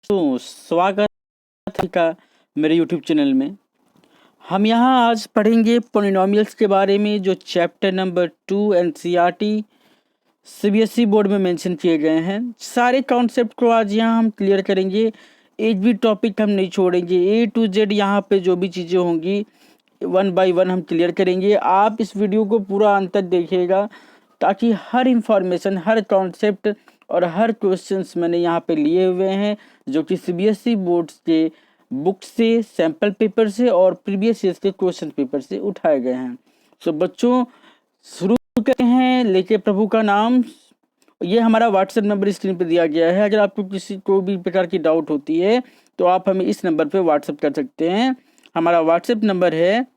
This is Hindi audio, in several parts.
तो स्वागत है का मेरे यूट्यूब चैनल में। हम यहाँ आज पढ़ेंगे पोलिनोमियल्स के बारे में, जो chapter number 2 NCERT CBSE board में मेंशन किए गए हैं। सारे कॉन्सेप्ट को आज यहाँ हम क्लियर करेंगे। एक भी टॉपिक हम नहीं छोड़ेंगे। ए टू जेड यहाँ पे जो भी चीज़ें होंगी वन बाय वन हम क्लियर करेंगे। आप इस वीडियो को पूरा अंत तक देखिएगा ताकि हर इंफॉर्मेशन, हर कॉन्सेप्ट और हर क्वेश्चंस मैंने यहाँ पे लिए हुए हैं जो कि सीबीएसई बोर्ड के बुक से, सैम्पल पेपर से और प्रीवियस ईयर के क्वेश्चन पेपर से उठाए गए हैं। सो बच्चों शुरू करते हैं लेके प्रभु का नाम। ये हमारा व्हाट्सएप नंबर स्क्रीन पे दिया गया है। अगर आपको किसी को भी प्रकार की डाउट होती है तो आप हमें इस नंबर पे व्हाट्सएप कर सकते हैं। हमारा व्हाट्सएप नंबर है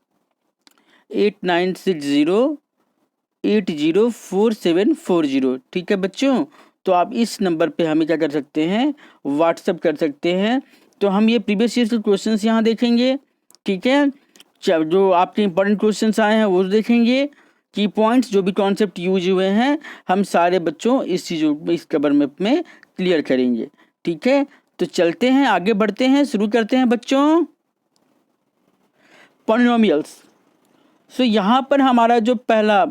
8960804740। ठीक है बच्चों, तो आप इस नंबर पे हमें क्या कर सकते हैं, व्हाट्सएप कर सकते हैं। तो हम ये प्रीवियस ईयर के क्वेश्चंस यहाँ देखेंगे। ठीक है, जो आपके इंपॉर्टेंट क्वेश्चंस आए हैं वो देखेंगे। की पॉइंट्स जो भी कॉन्सेप्ट यूज हुए हैं हम सारे बच्चों इस चीज़ों में, इस कवर में क्लियर करेंगे। ठीक है, तो चलते हैं, आगे बढ़ते हैं, शुरू करते हैं बच्चों पॉलिनोमियल्स। सो यहाँ पर हमारा जो पहला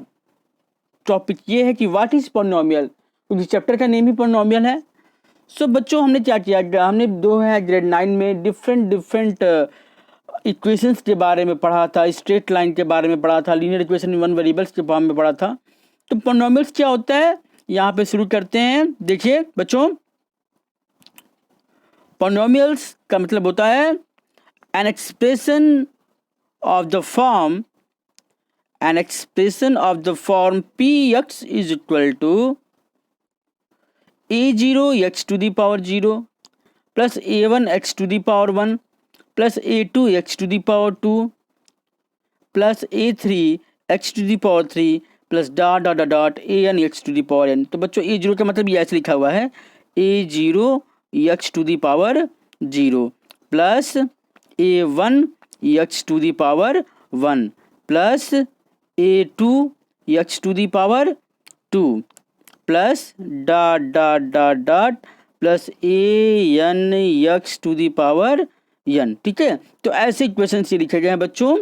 टॉपिक ये है कि व्हाट इज पॉलिनोमियल, क्योंकि चैप्टर का नेम ही पॉलिनोमियल है। सो बच्चों हमने क्या किया, हमने दो है ग्रेड 9 में डिफरेंट इक्वेशंस के बारे में पढ़ा था, स्ट्रेट लाइन के बारे में पढ़ा था, लीनियर इक्वेशन वन वेरिएबल्स के फॉर्म में पढ़ा था। तो पॉलिनोमियल्स क्या होता है यहाँ पे शुरू करते हैं। देखिए बच्चों, पॉलिनोमियल्स का मतलब होता है an expression of the form px is equal to a0 x to the power 0 plus a1 x to the power 1 plus a2 x to the power 2 plus a3 x to the power 3 plus dot dot dot dot an x to the power n। तो बच्चों a0 का मतलब ये ऐसे लिखा हुआ है a0 x to the power 0 plus a1 x to the power 1 plus a2 x to the power 2 plus dot dot dot dot plus an x to the power n। ठीक है, तो ऐसे इक्वेशन से लिखे गए हैं बच्चों।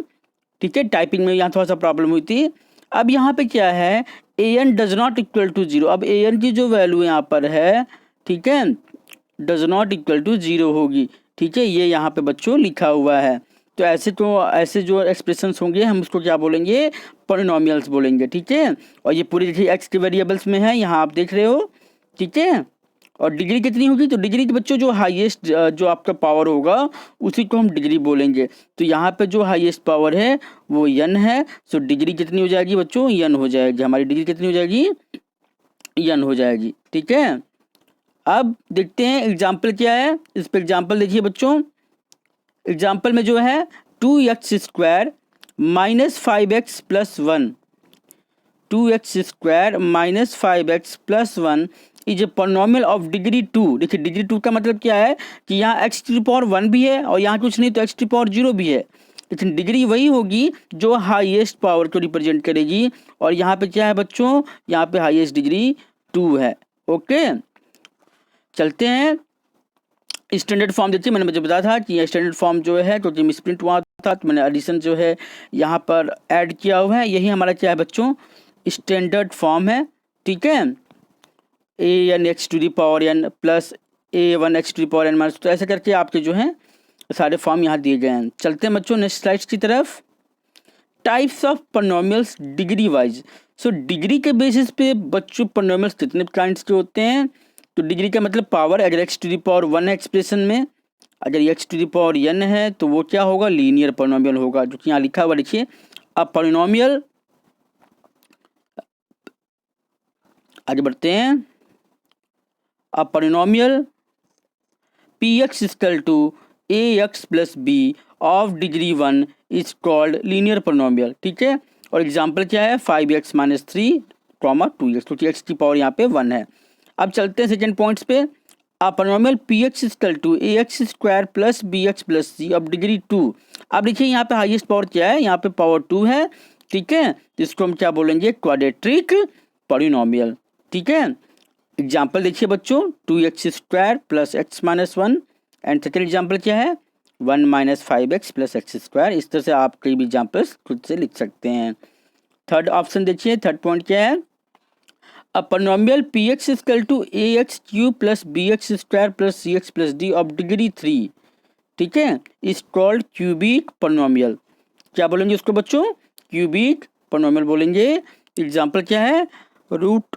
ठीक है, टाइपिंग में यहाँ थोड़ा सा प्रॉब्लम हुई थी। अब यहाँ पे क्या है, an does not equal to 0। अब an की जो वैल्यू यहाँ पर है, ठीक है, डज नॉट इक्वल टू 0 होगी। ठीक है, ये यहाँ पे बच्चों लिखा हुआ है। तो ऐसे जो एक्सप्रेशंस होंगे हम उसको क्या बोलेंगे, पॉलिनोमियल्स बोलेंगे। ठीक है, और ये पूरी देखिए एक्स के वेरिएबल्स में है, यहाँ आप देख रहे हो। ठीक है, और डिग्री कितनी होगी, तो डिग्री के बच्चों जो हाईएस्ट जो आपका पावर होगा उसी को हम डिग्री बोलेंगे। तो यहाँ पे जो हाईएस्ट पावर है वो n है। सो डिग्री कितनी हो जाएगी बच्चों, n हो जाएगी। हमारी डिग्री कितनी हो जाएगी, n हो जाएगी। ठीक है, अब देखते हैं एग्जाम्पल क्या है। इस पर एग्जाम्पल देखिए बच्चों। एग्जाम्पल में जो है 2x² minus 5x plus 1, 2x² minus 5x plus 1 is a polynomial of degree 2। देखिए डिग्री 2 का मतलब क्या है कि यहाँ x टू द पावर 1 भी है और यहाँ कुछ नहीं तो x टू द पावर 0 भी है, लेकिन डिग्री वही होगी जो हाईएस्ट पावर को रिप्रेजेंट करेगी। और यहाँ पे क्या है बच्चों, यहाँ पे हाईएस्ट डिग्री 2 है। ओके, चलते हैं स्टैंडर्ड फॉर्म। देखिए मैंने मुझे बताया था कि यह स्टैंडर्ड फॉर्म जो है क्योंकि मिसप्रिंट हुआ था तो मैंने एडिशन जो है यहाँ पर ऐड किया हुआ है। यही हमारा क्या है बच्चों, स्टैंडर्ड फॉर्म है। ठीक है, an x to the power n plus a1 x to the power n minus. तो ऐसे करके आपके जो हैं सारे फॉर्म यहाँ दिए गए हैं। चलते हैं बच्चों नेक्स्ट स्लाइड्स की तरफ। Types of polynomials degree wise. So degree के बेसिस पे बच्चों पॉलिनोमियल्स कितने काइंड्स के होते हैं, तो डिग्री का मतलब पावर। अगर x टू द पावर 1 है एक्सप्रेशन में, अगर x to the power n है तो वो क्या होगा, लीनियर पॉलिनोमियल होगा, जो कि यहाँ लिखा हुआ। देखिए अब पॉलिनोमियल, आगे बढ़ते हैं। अब polynomial px equal to ax plus b of degree 1 is called linear polynomial. ठीक है, और एग्जाम्पल क्या है, 5x माइनस 3 2x, क्योंकि x की पावर यहाँ पे 1 है। अब चलते हैं सेकेंड पॉइंट्स पे। अब polynomial px equal to ax² plus bx plus c of degree 2। अब देखिए यहाँ पे हाईएस्ट पावर क्या है, यहाँ पे पावर 2 है। ठीक है, इसको हम क्या बोलेंगे, क्वाड्रेटिक पॉलिनोमियल। ठीक है, एग्जाम्पल देखिए बच्चों, 2x² plus x minus 1 and second example क्या है, 1 minus 5x plus x square. इस तरह से आप कई भी एग्जाम्पल्स खुद से लिख सकते हैं। थर्ड ऑप्शन देखिए, थर्ड पॉइंट क्या है, a polynomial px is equal to ax cube plus bx square plus cx plus d of degree 3, ठीक है, इज कॉल्ड क्यूबिक पोलिनोमियल। क्या बोलेंगे उसको बच्चों, क्यूबिक पोलिनोमियल बोलेंगे। एग्जाम्पल क्या है, root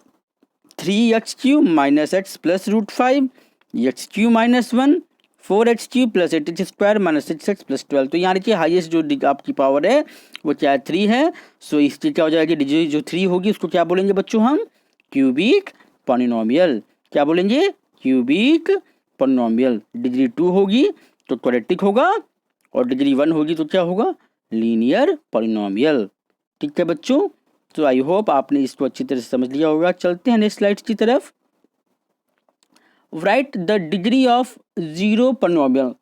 3x cube minus x plus root 5, x cube minus 1, 4x cube plus 8x square minus 6x plus 12। तो यहाँ देखिए हाईएस्ट जो आपकी पावर है वो क्या है, 3 है। सो इसकी क्या हो जाएगी, डिग्री जो 3 होगी उसको क्या बोलेंगे बच्चों, हम क्यूबिक पोलिनोमियल। क्या बोलेंगे, क्यूबिक पोलिनोमियल। डिग्री 2 होगी तो क्वाड्रेटिक होगा, और डिग्री 1 होगी तो क्या होगा, लीनियर पोलिनोमियल। ठीक है बच्चों, तो आई होप आपने इसको अच्छी तरह से समझ लिया होगा। चलते हैं नेक्स्ट स्लाइड की तरफ। Right the degree of zero polynomial.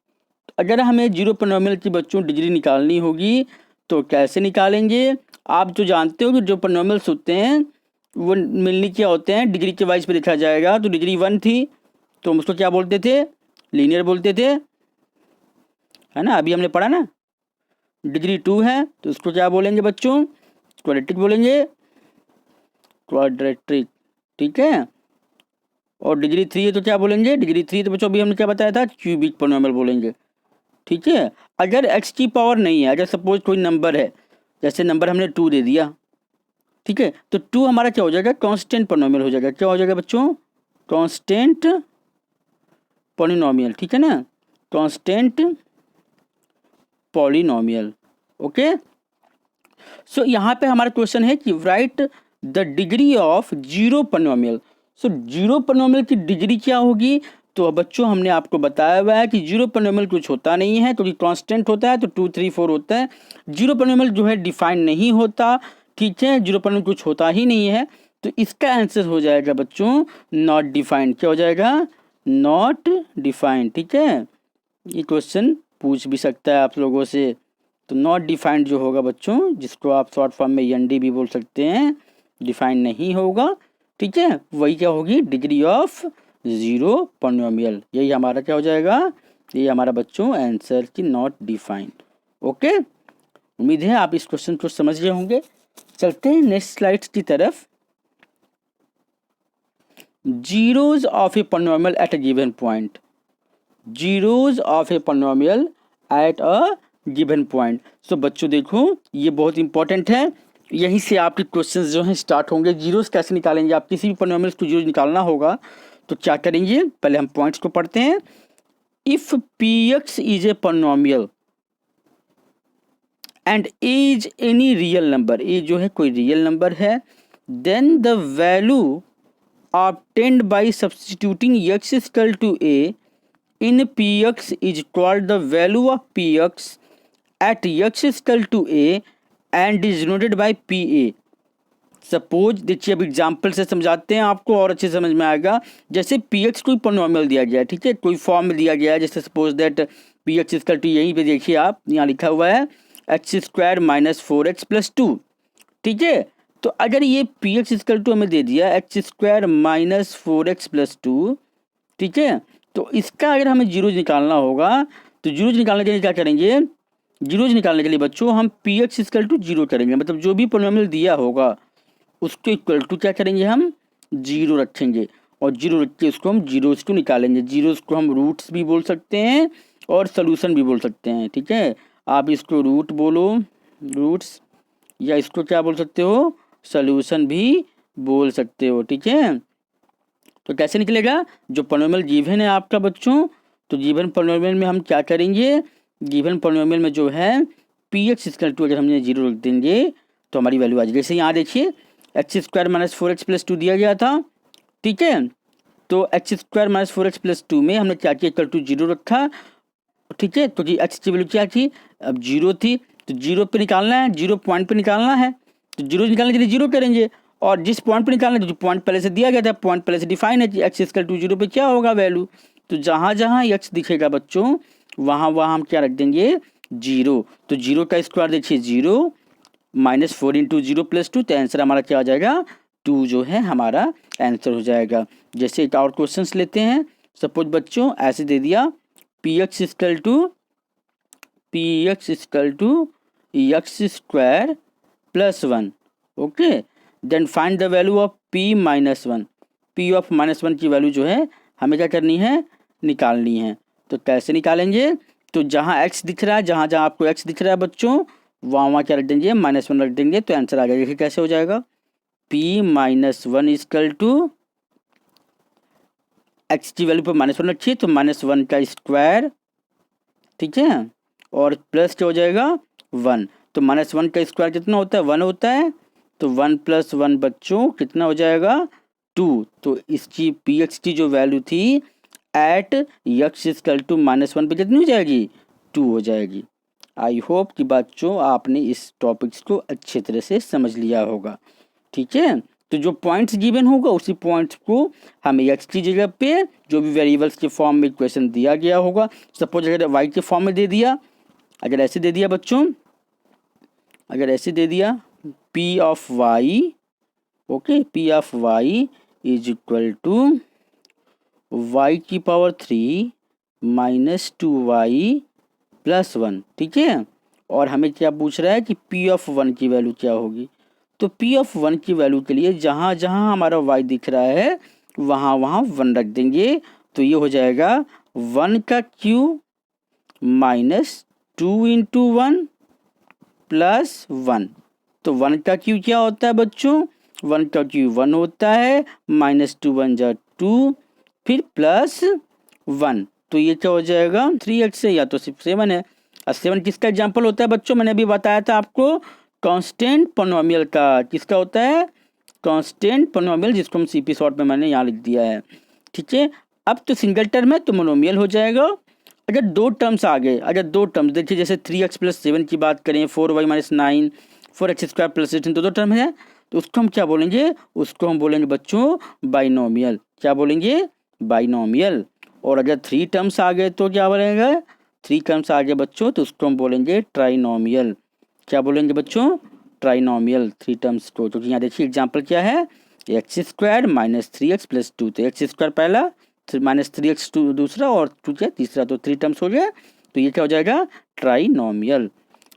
अगर हमें जीरो पोलिनोमियल की बच्चों डिग्री निकालनी होगी तो कैसे निकालेंगे। आप जो जानते हो कि जो पोलिनोमियल्स होते हैं वो मिलने क्या होते हैं, डिग्री के वाइज पे देखा जाएगा। तो डिग्री 1 थी तो हम उसको क्या बोलते थे, लीनियर बोलते थे, है ना, अभी हमने पढ़ा ना। डिग्री 2 है तो उसको क्या बोलेंगे बच्चों, क्वाड्रेटिक बोलेंगे, क्वाड्रेटिक, ठीक है। और डिग्री 3 है तो क्या बोलेंगे, डिग्री 3 तो बच्चों अभी हमने क्या बताया था, क्यूबिक पोलिनोमियल बोलेंगे, ठीक है। अगर x की पावर नहीं है, अगर सपोज कोई नंबर है, जैसे नंबर हमने 2 दे दिया, ठीक है, तो 2 हमारा क्या हो जाएगा, कांस्टेंट पोलिनोमियल हो जाएगा। क्या हो जाएगा बच्चों, कांस्टेंट पोलिनोमियल, ठीक है ना, कांस्टेंट पॉलिनोमियल। ओके, सो यहाँ पे हमारा क्वेश्चन है कि right the degree of zero polynomial. So zero polynomial की डिग्री क्या होगी। तो बच्चों हमने आपको बताया हुआ है कि जीरो पोलिनोमियल कुछ होता नहीं है, क्योंकि कांस्टेंट होता है तो 2 3 4 होता है। जीरो पोलिनोमियल जो है डिफाइन नहीं होता, ठीक है, जीरो पोलिनोमियल कुछ होता ही नहीं है। तो इसका आंसर हो जाएगा बच्चों नॉट डिफाइंड। क्या हो जाएगा, नॉट डिफाइंड, ठीक है। ये क्वेश्चन पूछ भी सकता है आप लोगों से। तो नॉट डिफाइंड जो होगा बच्चों, जिसको आप शॉर्ट फॉर्म में एन डी भी बोल सकते हैं, डिफाइन नहीं होगा, ठीक है, वही क्या होगी, डिग्री ऑफ जीरो पोलिनोमियल। यही हमारा क्या हो जाएगा, यही हमारा बच्चों आंसर की नॉट डिफाइंड। ओके, उम्मीद है आप इस क्वेश्चन को समझ गए होंगे। चलते हैं नेक्स्ट स्लाइड की तरफ। Zeros of a polynomial at a given point, zeros of a polynomial at a given point. So बच्चों देखो ये बहुत इंपॉर्टेंट है, यहीं से आपके क्वेश्चंस जो हैं स्टार्ट होंगे। जीरोस कैसे निकालेंगे, आप किसी भी पोलिनोमियल को जीरो निकालना होगा तो क्या करेंगे, पहले हम पॉइंट्स को पढ़ते हैं। If P X is a polynomial and is any real number, a जो है कोई रियल नंबर है, then the value obtained by substituting x is equal to a in px is called the value of px at x is equal to a and is denoted by pa। Suppose देखिए अब एग्जाम्पल से समझाते हैं आपको और अच्छे समझ में आएगा। जैसे पी एक्स कोई पोलिनोमियल दिया गया है, ठीक है, कोई फॉर्म में दिया गया है, जैसे suppose that p x equal to, यहीं पे देखिए आप, यहाँ लिखा हुआ है x square minus 4x plus 2, ठीक है। तो अगर ये पी एक्स इक्वल टू हमें दे दिया x square minus 4x plus 2, ठीक है, तो इसका अगर हमें जीरोज निकालना होगा तो जीरोज निकालने के लिए क्या करेंगे, जीरोज निकालने के लिए बच्चों हम p x equal to zero करेंगे, मतलब जो भी पोलिनोमियल दिया होगा उसको इक्वल टू क्या करेंगे, हम जीरो रखेंगे, और जीरो रख के उसको हम जीरोज को निकालेंगे। जीरोज को हम रूट्स भी बोल सकते हैं और सोल्यूशन भी बोल सकते हैं, ठीक है। आप इसको रूट बोलो, रूट्स, या इसको क्या बोल सकते हो, सोल्यूशन भी बोल सकते हो, ठीक है। तो कैसे निकलेगा, जो पोलिनोमियल गिवन है आपका बच्चों, तो गिवन पोलिनोमियल में हम क्या करेंगे, गिवन पोलिनोमियल में जो है पी एक्स इक्वल टू अगर हमने जीरो रख देंगे तो हमारी वैल्यू आ जाएगी। जैसे यहाँ देखिए x square minus 4x plus 2 दिया गया था, ठीक है, तो x square minus 4x plus 2 में हमने क्या किया, इक्वल टू जीरो रखा, ठीक है। तो एक्स की वैल्यू क्या थी, अब जीरो थी, तो जीरो पे निकालना है, जीरो पॉइंट पे निकालना है, तो जीरो निकालने के लिए जीरो करेंगे, और जिस पॉइंट पे निकालना है, जो पॉइंट पहले से दिया गया था, पॉइंट पहले से डिफाइन है कि एक्स इक्वल टू जीरो पे क्या होगा वैल्यू, तो जहाँ जहाँ एक्स दिखेगा बच्चों वहाँ वहाँ हम क्या रख देंगे, जीरो। तो जीरो का स्क्वायर देखिए zero, minus 4 into zero plus 2, तो आंसर हमारा क्या आ जाएगा, 2 जो है हमारा आंसर हो जाएगा। जैसे एक और क्वेश्चन लेते हैं। सपोज बच्चों ऐसे दे दिया p x equal to x square plus 1। Okay, then find the value of p minus 1। P of minus 1 की वैल्यू जो है हमें क्या करनी है, निकालनी है। तो कैसे निकालेंगे, तो जहाँ x दिख रहा है, जहाँ जहाँ आपको x दिख रहा है बच्चों, वहाँ क्या रख देंगे, -1 रख देंगे, तो आंसर आ जाएगा। देखिए कैसे हो जाएगा, p minus 1 equal to x की वैल्यू पर -1 रखिए तो -1 का स्क्वायर, ठीक है, और प्लस क्या हो जाएगा 1। तो -1 का स्क्वायर कितना होता है, 1 होता है। तो 1 + 1 बच्चों कितना हो जाएगा, 2। तो इसकी पी एक्स की जो वैल्यू थी एट एक्स इक्वल टू -1 पे कितनी हो जाएगी, 2 हो जाएगी। आई होप कि बच्चों आपने इस टॉपिक्स को अच्छे तरह से समझ लिया होगा। ठीक है, तो जो पॉइंट्स गिवन होगा उसी पॉइंट्स को हमें एक्स की जगह पे जो भी वेरिएबल्स के फॉर्म में इक्वेशन दिया गया होगा, सपोज अगर वाई के फॉर्म में दे दिया, अगर ऐसे दे दिया बच्चों, अगर ऐसे दे दिया p of y, okay, p of y is equal to y की पावर 3 माइनस 2y प्लस 1, ठीक है। और हमें क्या पूछ रहा है कि पी ऑफ 1 की वैल्यू क्या होगी। तो पी ऑफ 1 की वैल्यू के लिए जहाँ जहाँ हमारा y दिख रहा है वहाँ वहाँ 1 रख देंगे। तो ये हो जाएगा 1 का क्यू माइनस 2 इंटू 1 प्लस 1। तो 1 का क्यू क्या होता है बच्चों, 1 का क्यू 1 होता है, -2 1 जा 2, फिर प्लस 1। तो ये क्या हो जाएगा 3x है या तो सिर्फ 7 है। और 7 किसका एग्जाम्पल होता है बच्चों, मैंने अभी बताया था आपको, कांस्टेंट पोनोमियल का। किसका होता है, कांस्टेंट पोनोमियल, जिसको हम सीपी शॉर्ट में मैंने यहाँ लिख दिया है। ठीक है, अब तो सिंगल टर्म है तो मोनोमियल हो जाएगा। अगर दो टर्म्स आ गए, अगर दो टर्म्स देखिए, जैसे 3x + 7 की बात करें, 4y - 9, 4x² + 18, दो टर्म है, तो उसको हम क्या बोलेंगे, उसको हम बोलेंगे बच्चों बाइनोमियल। क्या बोलेंगे, बाइनोमियल। और अगर 3 टर्म्स आ गए तो क्या बोलेंगे, 3 टर्म्स आ गए बच्चों तो उसको हम बोलेंगे ट्राइनोमियल। क्या बोलेंगे बच्चों, ट्राइनोमियल 3 टर्म्स को। क्योंकि यहाँ देखिए एग्जाम्पल क्या है, x² - 3x + 2। तो x² पहला, -3x दूसरा, और 2 क्या तीसरा, तो 3 टर्म्स हो गया। तो ये क्या हो जाएगा, ट्राइनोमियल।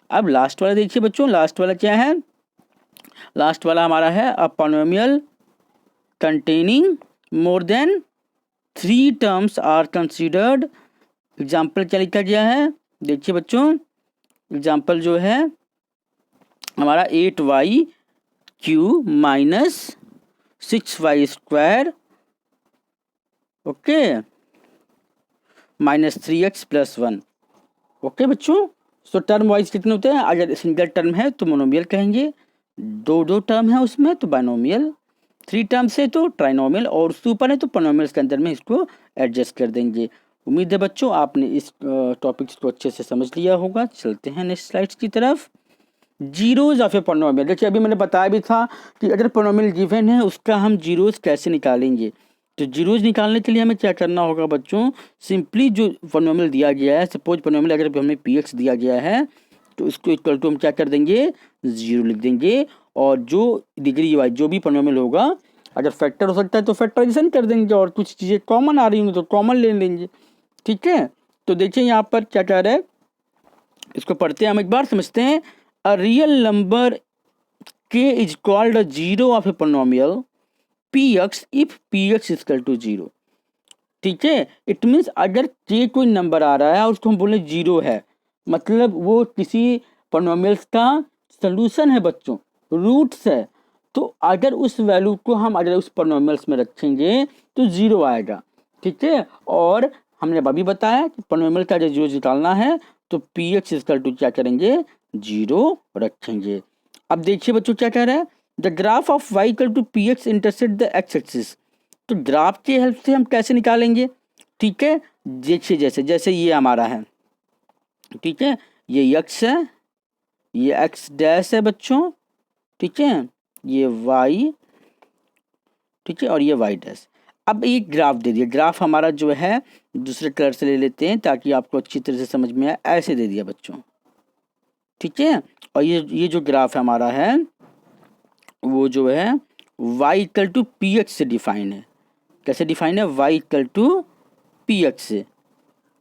अब लास्ट वाला देखिए बच्चों, लास्ट वाला क्या है, लास्ट वाला हमारा है a polynomial containing more than 3 terms are considered. Example क्या लिखा गया है, देखिए बच्चों, एग्जाम्पल जो है हमारा 8y³ - 6y², okay, -3x + 1। Okay बच्चों, सो टर्म वाइज कितने होते हैं, अगर सिंगल टर्म है तो मोनोमियल कहेंगे, दो टर्म है उसमें तो बाइनोमियल, 3 टर्म से तो ट्राइनोमियल, और उसके ऊपर है तो पोनोमियल्स के अंदर में इसको एडजस्ट कर देंगे। उम्मीद है बच्चों आपने इस टॉपिक्स को अच्छे से समझ लिया होगा। चलते हैं नेक्स्ट स्लाइड्स की तरफ। जीरोज ऑफ ए पोनोमियल, देखिए अभी मैंने बताया भी था कि अगर पोनोमियल गिवन है उसका हम जीरोज कैसे निकालेंगे। तो जीरोज निकालने के लिए हमें क्या करना होगा बच्चों, सिंपली जो पोनोमियल दिया गया है, सपोज पोनोमियल अगर हमें px दिया गया है तो इसको इक्वल टू हम क्या कर देंगे, 0 लिख देंगे। और जो डिग्री वाइज जो भी पोनोमियल होगा, अगर फैक्टर हो सकता है तो फैक्टराइजेशन कर देंगे, और कुछ चीज़ें कॉमन आ रही होंगी तो कॉमन ले लेंगे। ठीक है, तो देखिए यहाँ पर क्या कह रहा है, इसको पढ़ते हैं हम एक बार, समझते हैं। A real number k is called a zero of a polynomial px if px equal to 0। ठीक है, इट मीन्स अगर k कोई नंबर आ रहा है और उसको हम बोले 0 है, मतलब वो किसी पोनोमियल्स का सोल्यूशन है बच्चों, रूट्स है। तो अगर उस वैल्यू को हम अगर उस पोनोमियल्स में रखेंगे तो 0 आएगा। ठीक है, और हमने अभी बताया कि पोनोमियल का अगर 0 निकालना है तो px इक्वल टू क्या करेंगे, 0 रखेंगे। अब देखिए बच्चों क्या कह रहा है, the graph of y equal to px intersect the x axis. तो ग्राफ की हेल्प से हम कैसे निकालेंगे, ठीक है, देखिए जैसे जैसे ये हमारा है, ठीक है, ये x है, ये x' है बच्चों, ठीक है, ये y, ठीक है, और ये y'। अब एक ग्राफ दे दिया, ग्राफ हमारा जो है दूसरे कलर से ले लेते हैं ताकि आपको अच्छी तरह से समझ में आए। ऐसे दे दिया बच्चों, ठीक है, और ये जो ग्राफ हमारा है वो जो है y इक्वल टू px से डिफाइन है। कैसे डिफाइन है, y इक्वल टू px से।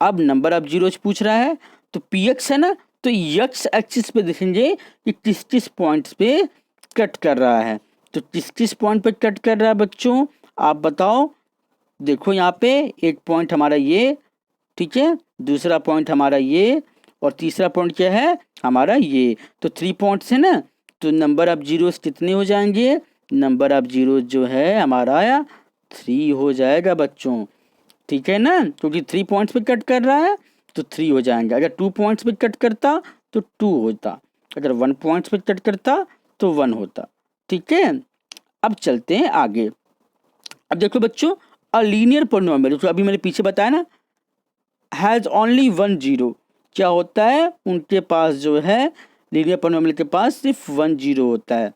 अब नंबर ऑफ जीरोज पूछ रहा है, तो पी एक्स है ना, तो एक्स एक्सिस पे देखेंगे कि किस किस पॉइंट्स पे कट कर रहा है। तो किस किस पॉइंट पे कट कर रहा है बच्चों, आप बताओ। देखो यहाँ पे एक पॉइंट हमारा ये, ठीक है, दूसरा पॉइंट हमारा ये, और तीसरा पॉइंट क्या है हमारा ये। तो 3 पॉइंट्स है ना, तो नंबर ऑफ जीरोस कितने हो जाएंगे, नंबर ऑफ जीरोस जो है हमारा 3 हो जाएगा बच्चों, ठीक है ना, क्योंकि 3 पॉइंट्स पे कट कर रहा है तो 3 हो जाएंगे। अगर 2 पॉइंट्स पे कट करता तो 2 होता, अगर 1 पॉइंट्स पे कट करता तो 1 होता, ठीक है। अब चलते हैं आगे। अब देखो बच्चों, अ लीनियर पॉलिनोमियल, जो अभी मैंने पीछे बताया ना, हैज़ ओनली 1 जीरो, क्या होता है, उनके पास जो है लीनियर पॉलिनोमियल के पास सिर्फ 1 जीरो होता है।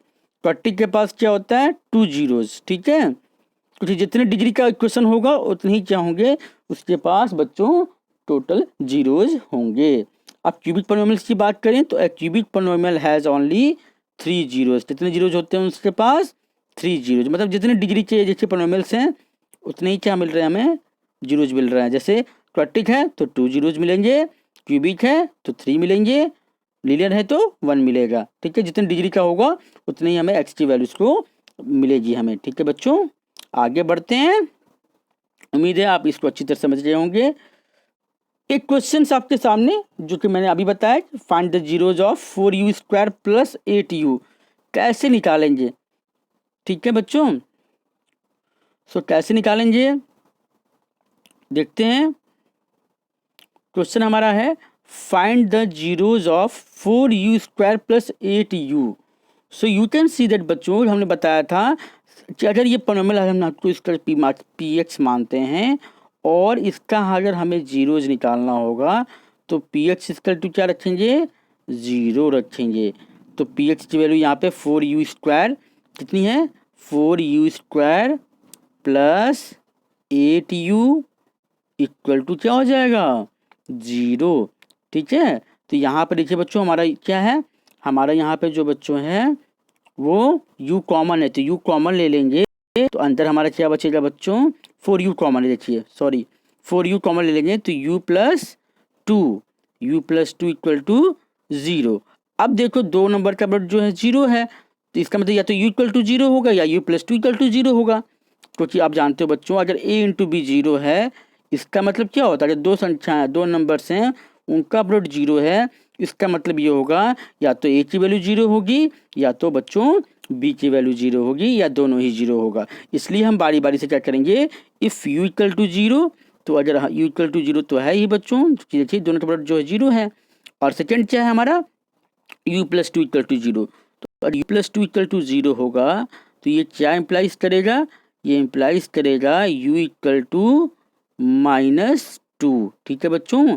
क्वाड्रेटिक के पास क्या होता है, 2 जीरोस, ठीक है। क्योंकि जितने डिग्री का इक्वेशन होगा उतने ही क्या होंगे, उसके पास बच्चों टोटल जीरोज होंगे। अब क्यूबिक पॉलिनोमियल्स की बात करें तो ए cubic polynomial has only 3 zeros, कितने जीरोज होते हैं उसके पास, 3 जीरोज। मतलब जितने डिग्री के जैसे पॉलिनोमियल्स हैं उतने ही क्या मिल रहे हैं हमें, जीरोज मिल रहे हैं। जैसे क्वाड्रेटिक है तो 2 जीरोज मिलेंगे, क्यूबिक है तो 3 मिलेंगे, लीनियर है तो 1 मिलेगा, ठीक है। जितने डिग्री का होगा उतने ही हमें एक्स की वैल्यूज को मिलेगी हमें, ठीक है बच्चों। आगे बढ़ते हैं, उम्मीद है आप इसको अच्छी तरह समझ रहे होंगे। एक क्वेश्चन आपके सामने जो कि मैंने अभी बताया, find the zeros of 4u² plus 8u, कैसे निकालेंगे, ठीक है बच्चों। सो कैसे निकालेंगे देखते हैं। क्वेश्चन हमारा है find the zeros of 4u² plus 8u। So you can see that बच्चों, हमने बताया था कि अगर ये पॉलिनोमियल हम आपको इसका पी एक्स मानते हैं और इसका अगर हमें जीरोज निकालना होगा तो पी एक्स इसका क्या रखेंगे, 0 रखेंगे। तो पी एक्स की वैल्यू यहाँ पे 4u² कितनी है, 4u² plus 8u equal to क्या हो जाएगा, 0, ठीक है। तो यहाँ पर देखिए बच्चों हमारा क्या है, हमारा यहाँ पे जो बच्चों है वो u कॉमन है, तो u कॉमन ले लेंगे तो अंदर हमारा क्या बचेगा बच्चों, 4u कॉमन है, देखिए सॉरी 4u कॉमन ले लेंगे तो u प्लस 2 इक्वल टू 0। अब देखो 2 नंबर का बट जो है 0 है, तो इसका मतलब या तो u इक्वल टू 0 होगा या u प्लस 2 इक्वल टू 0 होगा। क्योंकि आप जानते हो बच्चों अगर a इंटू बी 0 है, इसका मतलब क्या होता है, अगर 2 संख्याएं 2 नंबर्स हैं उनका प्रोडक्ट 0 है, इसका मतलब ये होगा या तो a की वैल्यू 0 होगी या तो बच्चों b की वैल्यू 0 होगी या दोनों ही 0 होगा। इसलिए हम बारी बारी से क्या करेंगे, इफ़ u इक्वल टू 0, तो अगर u इक्वल टू 0 तो है ही बच्चों, देखिए दोनों का प्रोडक्ट जो है 0 है। और सेकेंड क्या है हमारा, u प्लस 2 इक्वल टू 0, तो अगर u प्लस 2 इक्वल टू 0 होगा तो ये क्या इम्प्लाइज करेगा, ये इम्प्लाइज करेगा u इक्वल टू -2, ठीक है बच्चों,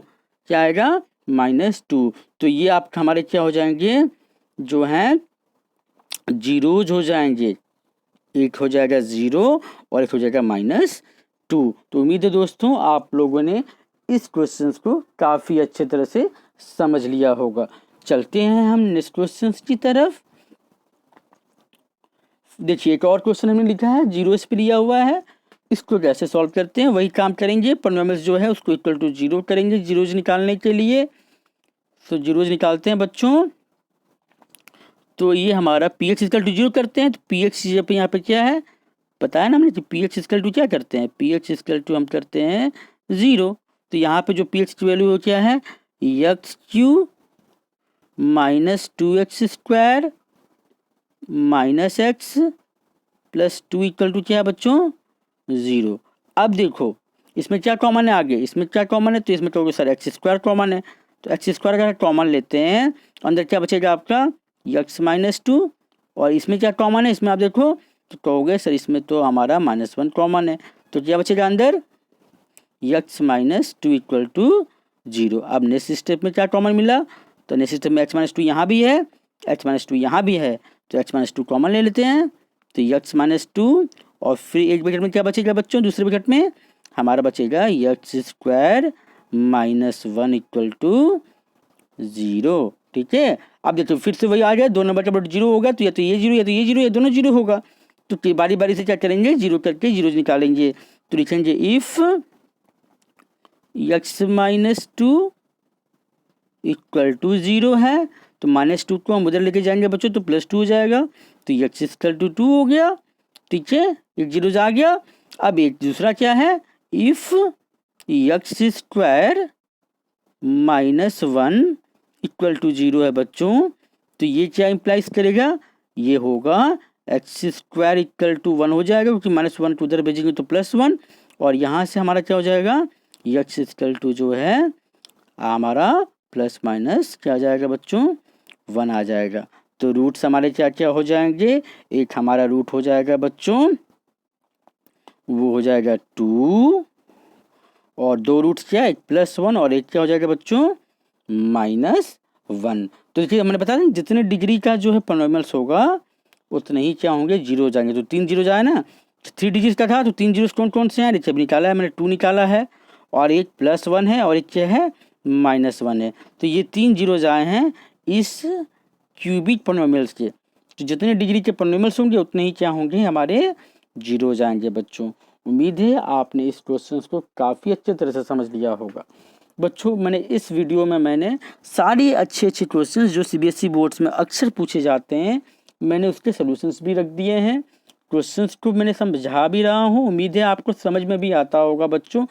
क्या आएगा -2। तो ये आप हमारे क्या हो जाएंगे, जो हैं जीरोज हो जाएंगे, एक हो जाएगा 0 और एक हो जाएगा -2। तो उम्मीद है दोस्तों आप लोगों ने इस क्वेश्चन को काफ़ी अच्छे तरह से समझ लिया होगा। चलते हैं हम नेक्स्ट क्वेश्चन की तरफ। देखिए एक और क्वेश्चन हमने लिखा है, जीरोस पे लिया हुआ है, इसको कैसे सॉल्व करते हैं वही काम करेंगे। पॉलिनोमियल्स जो है उसको इक्वल टू 0 करेंगे जीरोज निकालने के लिए। तो जीरोज निकालते हैं बच्चों, तो ये हमारा पी एक्स इक्वल टू 0 करते हैं, तो पी एक्स यहाँ पे क्या है बताया ना हमने, पी एक्स इक्वल टू क्या करते हैं, पी एक्स इक्वल टू हम करते हैं 0। तो यहाँ पे जो पी एक्स की वैल्यू क्या है, x³ minus 2x² minus x plus 2 equal to क्या है बच्चों, 0। अब देखो इसमें क्या कॉमन है, आगे इसमें क्या कॉमन है, तो इसमें कहोगे सर x² कॉमन है, तो x² अगर कॉमन लेते हैं अंदर क्या बचेगा आपका x-2, और इसमें क्या कॉमन है, इसमें आप देखो तो कहोगे सर इसमें तो हमारा -1 कॉमन है, तो क्या बचेगा अंदर x-2 इक्वल टू 0। अब नेक्स्ट स्टेप में क्या कॉमन मिला, तो नेक्स्ट स्टेप में x-2 यहाँ भी है, x-2 यहाँ भी है, तो x-2 कॉमन ले लेते हैं, तो x-2 और फिर एक ब्रैकेट में क्या बचेगा बच्चों, दूसरे ब्रैकेट में हमारा बचेगा x² -1 इक्वल टू 0, ठीक है। अब देखो फिर से वही आ गया, 2 नंबर का बट 0 होगा तो या तो ये 0 या तो ये 0 या दोनों 0 होगा। तो बारी बारी से क्या करेंगे, 0 करके जीरोज निकालेंगे। तो लिखेंगे if x minus two equal to 0 है, तो -2 को हम उधर लेके जाएंगे बच्चों तो +2 हो जाएगा, तो एक्स इक्वल टू 2 हो गया। ठीक है, एक जीरो आ गया। अब एक दूसरा क्या है, if x square -1 equal to 0 है बच्चों, तो ये क्या इम्प्लाइज करेगा, ये होगा एक्स स्क्वायर इक्वल टू 1 हो जाएगा, क्योंकि -1 को उधर भेजेंगे तो +1, और यहाँ से हमारा क्या हो जाएगा, एक्स इक्वल टू जो है हमारा प्लस माइनस क्या आ जाएगा बच्चों, 1 आ जाएगा। तो रूट्स हमारे क्या क्या हो जाएंगे, एक हमारा रूट हो जाएगा बच्चों वो हो जाएगा 2, और दो रूट्स क्या है, एक +1 और एक क्या हो जाएगा बच्चों -1। तो देखिए मैंने बताया ना जितने डिग्री का जो है पॉलिनोमियल्स होगा उतने ही क्या होंगे, जीरो जाएंगे। तो 3 जीरो जाए ना, 3 डिग्री का था तो 3 जीरो कौन कौन से हैं, देखिए अभी निकाला है मैंने, 2 निकाला है, और एक +1 है और एक क्या है -1 है। तो ये 3 जीरोज आए हैं इस क्यूबिक पॉलिनोमियल्स के। तो जितने डिग्री के पॉलिनोमियल्स होंगे उतने ही क्या होंगे हमारे जीरोज आएंगे बच्चों। उम्मीद है आपने इस क्वेश्चन को काफ़ी अच्छे तरह से समझ लिया होगा बच्चों। मैंने इस वीडियो में मैंने सारी अच्छे क्वेश्चंस जो सीबीएसई बोर्ड्स में अक्सर पूछे जाते हैं मैंने उसके सॉल्यूशंस भी रख दिए हैं, क्वेश्चंस को मैंने समझा भी रहा हूँ। उम्मीद है आपको समझ में भी आता होगा बच्चों।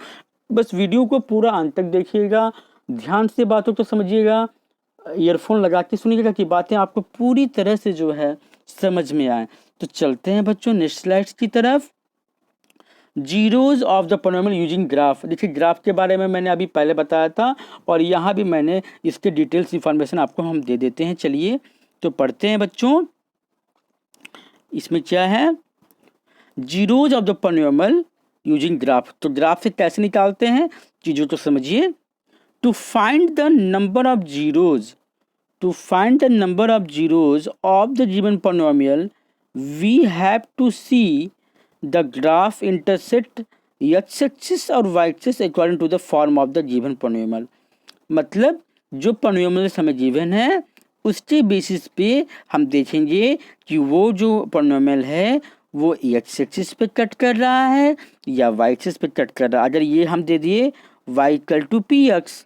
बस वीडियो को पूरा अंत तक देखिएगा, ध्यान से बातों को समझिएगा, ईयरफोन लगा के सुनिएगा कि बातें आपको पूरी तरह से जो है समझ में आए। तो चलते हैं बच्चों नेक्स्ट स्लाइड्स की तरफ। Zeros of the polynomial using graph. देखिए ग्राफ के बारे में मैंने अभी पहले बताया था और यहाँ भी मैंने इसके डिटेल्स इंफॉर्मेशन आपको हम दे देते हैं। चलिए तो पढ़ते हैं बच्चों, इसमें क्या है, zeros of the polynomial using graph. तो ग्राफ से कैसे निकालते हैं चीज़ों को समझिए। To find the number of zeros, to find the number of zeros of the given polynomial we have to see the graph intersect x axis और y axis according to the form of the given polynomial। मतलब जो polynomial हमें given है उसके बेसिस पे हम देखेंगे कि वो जो polynomial है वो x axis पे कट कर रहा है या y axis पे कट कर रहा है। अगर ये हम दे दिए y इक्वल टू px,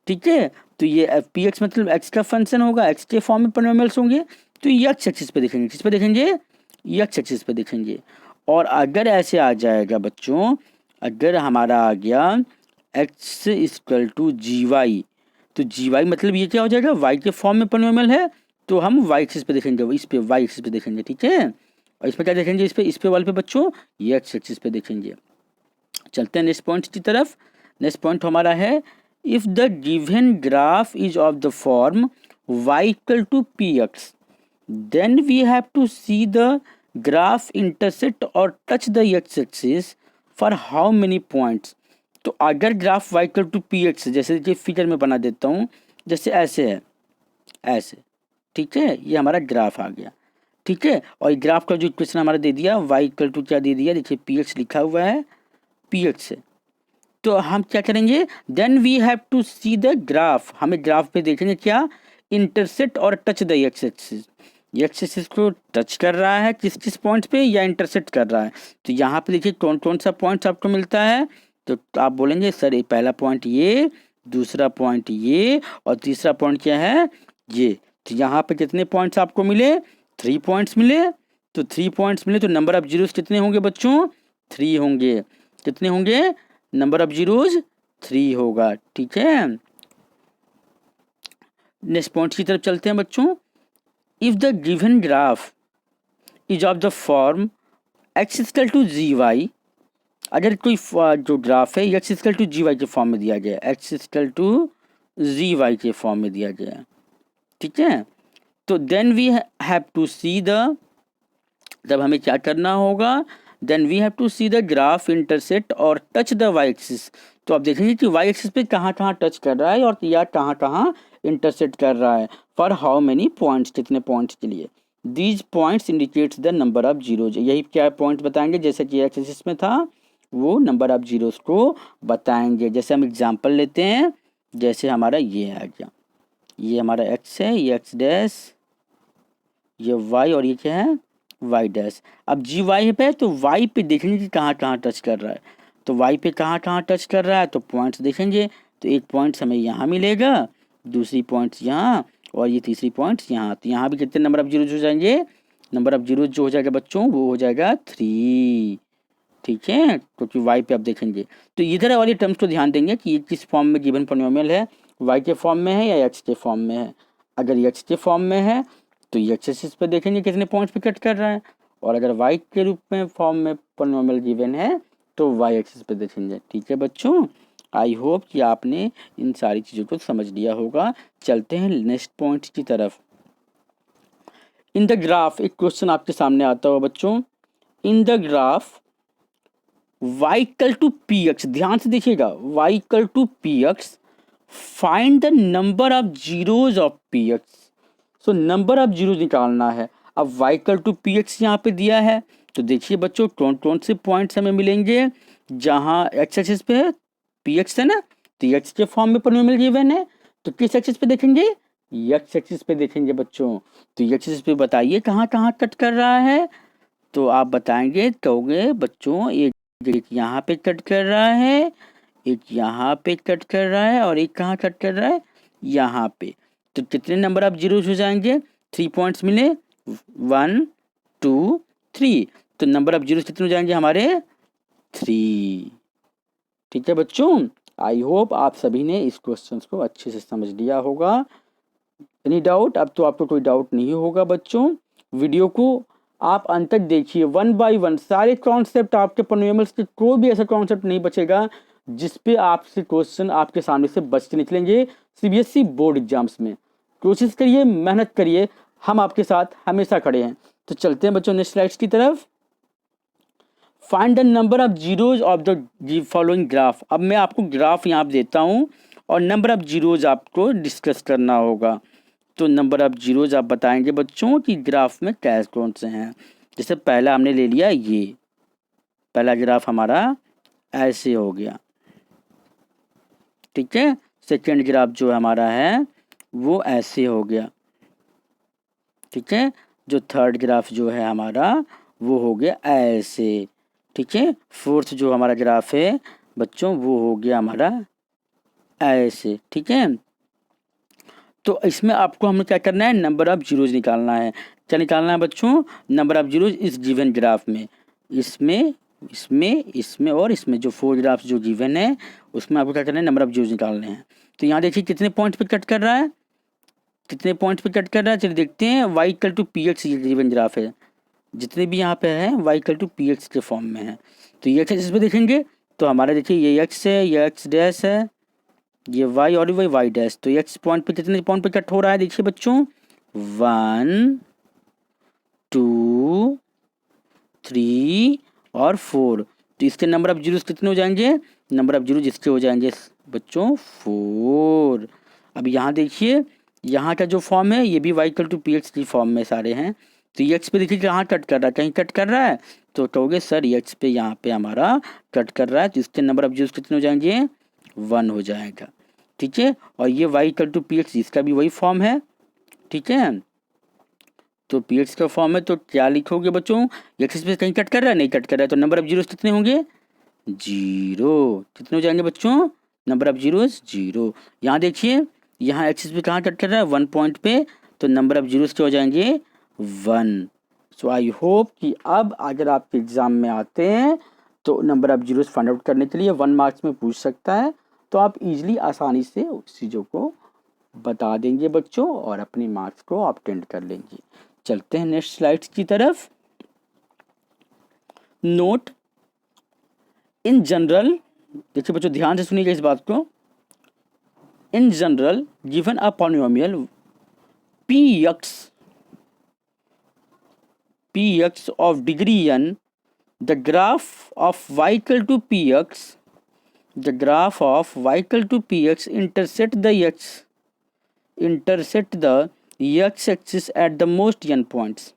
ठीक है, तो ये एफ पी एक्स मतलब एक्स का फंक्शन होगा, एक्स के फॉर्म में पॉलिनोमियल्स होंगे, तो ये एक्स एक्सिस पे देखेंगे, किस पे देखेंगे, ये एक्स एक्सिस पे देखेंगे। और अगर ऐसे आ जाएगा बच्चों, अगर हमारा आ गया x equal to g y, तो जी वाई मतलब ये क्या हो जाएगा, वाई के फॉर्म में पॉलिनोमियल है, तो हम वाई एक्सिस पे देखेंगे, इस पे वाई एक्सिस पे देखेंगे, ठीक है। और इस पे क्या देखेंगे, इस पे वाले पे बच्चों ये एक्स एक्सिस पे देखेंगे। चलते हैं नेक्स्ट पॉइंट की तरफ। नेक्स्ट पॉइंट हमारा है, if the given graph is of the form y equal to px, then we have to see the graph intersect or touch the x-axis for how many points। तो अगर graph y equal to px जैसे कि फिगर में बना देता हूँ, जैसे ऐसे है, ऐसे, ठीक है, ये हमारा ग्राफ आ गया, ठीक है। और ग्राफ का जो इक्वेशन हमारा दे दिया y equal to क्या दे दिया, देखिए px लिखा हुआ है, px है, तो हम क्या करेंगे, then we have to see the graph, हमें ग्राफ पे देखेंगे क्या, इंटरसेक्ट और touch the x axis, x axis को टच कर रहा है किस किस पॉइंट्स पे या इंटरसेक्ट कर रहा है। तो यहाँ पे देखिए कौन कौन सा पॉइंट्स आपको मिलता है, तो आप बोलेंगे सर ये पहला पॉइंट ये, दूसरा पॉइंट ये, और तीसरा पॉइंट क्या है ये। तो यहाँ पे कितने पॉइंट्स आपको मिले, 3 पॉइंट्स मिले। तो 3 पॉइंट्स मिले तो नंबर ऑफ जीरोस कितने होंगे बच्चों, 3 होंगे। कितने होंगे, नंबर ऑफ जीरोज 3 होगा, ठीक है। नेक्स्ट पॉइंट की तरफ चलते हैं बच्चों। If the given graph is of the form x equal to g y, अगर कोई जो ग्राफ है x equal to g y के फॉर्म में दिया गया, x equal to g y के फॉर्म में दिया गया, ठीक है, तो then we have to see the, तब हमें क्या करना होगा, then we have to see the graph intersect और टच द वाई एक्सिस। तो आप देखेंगे कि वाई एक्सिस पे कहाँ कहाँ टच कर रहा है और या कहाँ कहाँ इंटरसेक्ट कर रहा है, फॉर हाउ मेनी पॉइंट्स, कितने पॉइंट्स के लिए। These points indicates the number of zeros, यही क्या पॉइंट्स बताएंगे, जैसे कि एक्स एक्सिस में था वो नंबर ऑफ जीरोज को बताएंगे। जैसे हम एग्जाम्पल लेते हैं, जैसे हमारा ये आ गया, ये हमारा एक्स है, ये एक्स डैश, ये वाई, और ये क्या है वाई डैश। अब जी वाई पे तो वाई पे देखेंगे कि कहाँ कहाँ टच कर रहा है। तो y पे कहाँ कहाँ टच कर रहा है, तो पॉइंट्स देखेंगे तो एक पॉइंट्स हमें यहाँ मिलेगा, दूसरी पॉइंट्स यहाँ, और ये तीसरी पॉइंट्स यहाँ। तो यहाँ भी कितने नंबर ऑफ जीरोज हो जाएंगे, नंबर ऑफ जीरोज जो हो जाएगा बच्चों वो हो जाएगा 3। ठीक है, क्योंकि y पे आप देखेंगे तो इधर वाली टर्म्स को ध्यान देंगे कि ये किस फॉर्म में गिवन पॉलिनोमियल है, y के फॉर्म में है या x के फॉर्म में है। अगर x के फॉर्म में है तो ये एक्स एक्सिस पे देखेंगे कितने पॉइंट्स पे कट कर रहा है, और अगर y के रूप में फॉर्म में पॉलिनोमियल गिवन है तो y एक्सिस पे देखेंगे। ठीक है बच्चों, आई होप कि आपने इन सारी चीज़ों को समझ लिया होगा। चलते हैं नेक्स्ट पॉइंट की तरफ। इन द ग्राफ, एक क्वेश्चन आपके सामने आता होगा बच्चों। In the graph y equal to p x, ध्यान से देखिएगा, y equal to p x, find the number of zeros of p x. So number of zeros निकालना है। अब y equal to p x यहाँ पे दिया है, तो देखिए बच्चों कौन कौन से पॉइंट्स हमें मिलेंगे। जहाँ x एक्सिस पे है पी एक्स है ना, तो x के फॉर्म में पॉलिनोमियल गिवन है, तो किस एक्सिस पे देखेंगे, x एक्सिस पे देखेंगे बच्चों। तो x एक्सिस पे बताइए कहाँ कहाँ कट कर रहा है, तो आप बताएंगे, कहोगे बच्चों एक यहाँ पे कट कर रहा है, एक यहाँ पे कट कर रहा है, और एक कहाँ कट कर रहा है, यहाँ पे। तो कितने नंबर ऑफ जीरोज हो जाएंगे, 3 पॉइंट्स मिले, 1 2 3, तो नंबर ऑफ जीरोज कितने हो जाएंगे हमारे, 3। ठीक है बच्चों, आई होप आप सभी ने इस क्वेश्चन को अच्छे से समझ लिया होगा। एनी डाउट, अब तो आपको कोई डाउट नहीं होगा बच्चों। वीडियो को आप अंत तक देखिए, 1 बाय 1 सारे कॉन्सेप्ट आपके पॉलिनोमियल्स के, कोई भी ऐसा कॉन्सेप्ट नहीं बचेगा जिस पे आपसे क्वेश्चन आपके सामने से बच के निकलेंगे सीबीएसई बोर्ड एग्जाम्स में। कोशिश करिए, मेहनत करिए, हम आपके साथ हमेशा खड़े हैं। तो चलते हैं बच्चों नेक्स्ट स्लाइड्स की तरफ। Find the number of zeros of the following graph. अब मैं आपको ग्राफ यहाँ देता हूँ और नंबर ऑफ जीरोज आपको डिस्कस करना होगा। तो नंबर ऑफ जीरोज आप बताएंगे बच्चों कि ग्राफ में कैसे कौन से हैं। जैसे पहला हमने ले लिया, ये पहला ग्राफ हमारा ऐसे हो गया। ठीक है, सेकेंड ग्राफ जो हमारा है वो ऐसे हो गया। ठीक है, जो थर्ड ग्राफ जो है हमारा वो हो गया ऐसे। ठीक है, फोर्थ जो हमारा ग्राफ है बच्चों वो हो गया हमारा ऐसे। ठीक है, तो इसमें आपको हमें क्या करना है, नंबर ऑफ जीरोज निकालना है। क्या निकालना है बच्चों, नंबर ऑफ जीरोज इस गिवन ग्राफ में, इसमें इसमें इसमें और इसमें, जो 4 ग्राफ्स जो गिवन है उसमें आपको क्या करना है, नंबर ऑफ जीरोज निकालने हैं। तो यहाँ देखिए कितने पॉइंट पे कट कर रहा है, कितने पॉइंट पे कट कर रहा है, चलिए देखते हैं। y equal to p x ये गिवन ग्राफ है, जितने भी यहाँ पे है y equal to p x के फॉर्म में है। तो ये एक्स पे देखेंगे तो हमारा देखिए ये x है, ये x डैश है, ये y और वही y डैश। तो x पॉइंट पे कितने पॉइंट पे कट हो रहा है, देखिए बच्चों 1 2 3 और 4। तो इसके नंबर ऑफ जीरोस कितने हो जाएंगे, नंबर ऑफ जीरोस इसके हो जाएंगे बच्चों 4। अब यहाँ देखिए, यहाँ का जो फॉर्म है ये भी y equal to p x की फॉर्म में सारे हैं। तो ये x पे देखिए कहाँ कट कर रहा है, कहीं कट कर रहा है, तो कहोगे सर ये x पे यहाँ पे हमारा कट कर रहा है, तो इसके नंबर ऑफ जीरोस कितने हो जाएंगे, 1 हो जाएगा। ठीक है, और ये y equal to p x इसका भी वही फॉर्म है। ठीक है, तो पी एक्स का फॉर्म है, तो क्या लिखोगे बच्चों, एक्स पे कहीं कट कर रहा है, नहीं कट कर रहा है, तो नंबर ऑफ जीरोस कितने होंगे, 0। कितने हो जाएंगे बच्चों, नंबर ऑफ जीरोस 0। यहाँ देखिए, यहाँ एक्सिस पे कहाँ कट कर रहा है, 1 पॉइंट पे, तो नंबर ऑफ जीरोस क्या हो जाएंगे, 1। सो आई होप कि अब अगर आपके एग्जाम में आते हैं तो number of zeros find out करने के लिए 1 मार्क्स में पूछ सकता है, तो आप इजीली आसानी से उस चीज़ों को बता देंगे बच्चों और अपने मार्क्स को ऑब्टेन कर लेंगे। चलते हैं नेक्स्ट स्लाइड्स की तरफ। नोट इन जनरल, देखिए बच्चों ध्यान से सुनिएगा इस बात को। In general given a polynomial px of degree n, the graph of y equal to px, the graph of y equal to px intersect the x axis at the most n points.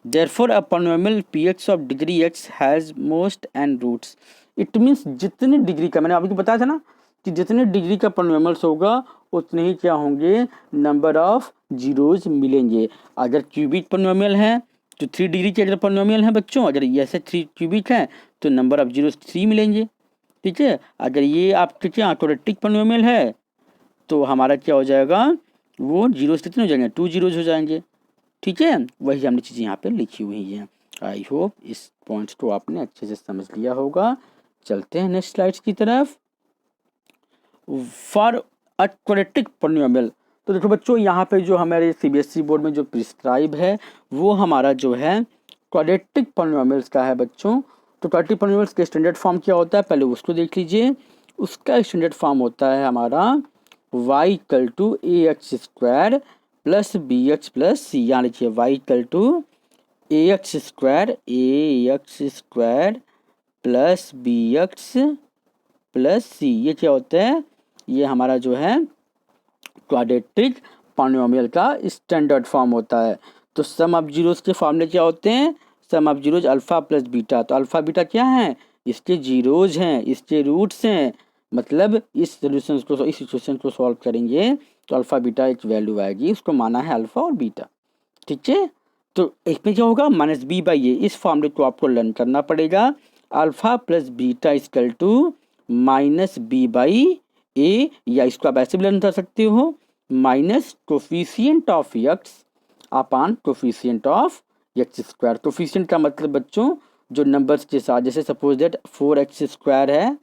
Therefore a polynomial px of degree x has most n roots. It means जितने डिग्री का, मैंने आपको बताया था ना कि जितने डिग्री का पॉलिनोमियल्स होगा उतने ही क्या होंगे, नंबर ऑफ जीरोज मिलेंगे। अगर क्यूबिक पॉलिनोमियल है तो 3 डिग्री के अगर पॉलिनोमियल है बच्चों, अगर ऐसे 3 क्यूबिक है तो नंबर ऑफ जीरोज 3 मिलेंगे। ठीक है। अगर ये आपके क्या क्वाड्रेटिक पॉलिनोमियल है तो हमारा क्या हो जाएगा, वो जीरो से कितने हो जाएंगे, 2 जीरोज हो जाएंगे। ठीक है, वही हमने चीज़ें यहाँ पे लिखी हुई हैं। आई होप इस पॉइंट्स को आपने अच्छे से समझ लिया होगा। चलते हैं नेक्स्ट स्लाइड्स की तरफ। फॉर अ क्वाड्रेटिक पॉलिनोमियल, तो देखो बच्चों यहाँ पे जो हमारे सीबीएसई बोर्ड में जो प्रिस्क्राइब है वो हमारा जो है क्वाड्रेटिक पॉलिनोमियल्स का है बच्चों। तो क्वाड्रेटिक पॉलिनोमियल्स के स्टैंडर्ड फॉर्म क्या होता है, पहले उसको देख लीजिए। उसका स्टैंडर्ड फॉर्म होता है हमारा y equal to a x square plus b x plus c. यहाँ लिखिए y equal to a x square plus b x plus c. ये क्या होता है, ये हमारा जो है क्वाड्रेटिक पॉलिनोमियल का स्टैंडर्ड फॉर्म होता है। तो सम ऑफ जीरोस के फॉर्मूले क्या होते हैं, sum of zeros alpha plus beta. तो अल्फा बीटा क्या है, इसके जीरोज हैं, इसके रूट्स हैं। मतलब इस सिचुएशन को सॉल्व करेंगे तो अल्फा बीटा एक वैल्यू आएगी, उसको माना है अल्फा और बीटा। ठीक है, तो इसमें क्या होगा, माइनस बी बाई ए। इस फॉर्मूले को आपको लर्न करना पड़ेगा। Alpha plus beta equal to minus b by a, या इसको आप ऐसे भी लर्न कर सकते हो, minus coefficient of x upon coefficient of x square. Coefficient का मतलब बच्चों जो नंबर्स के साथ, जैसे सपोज दैट 4x स्क्वायर है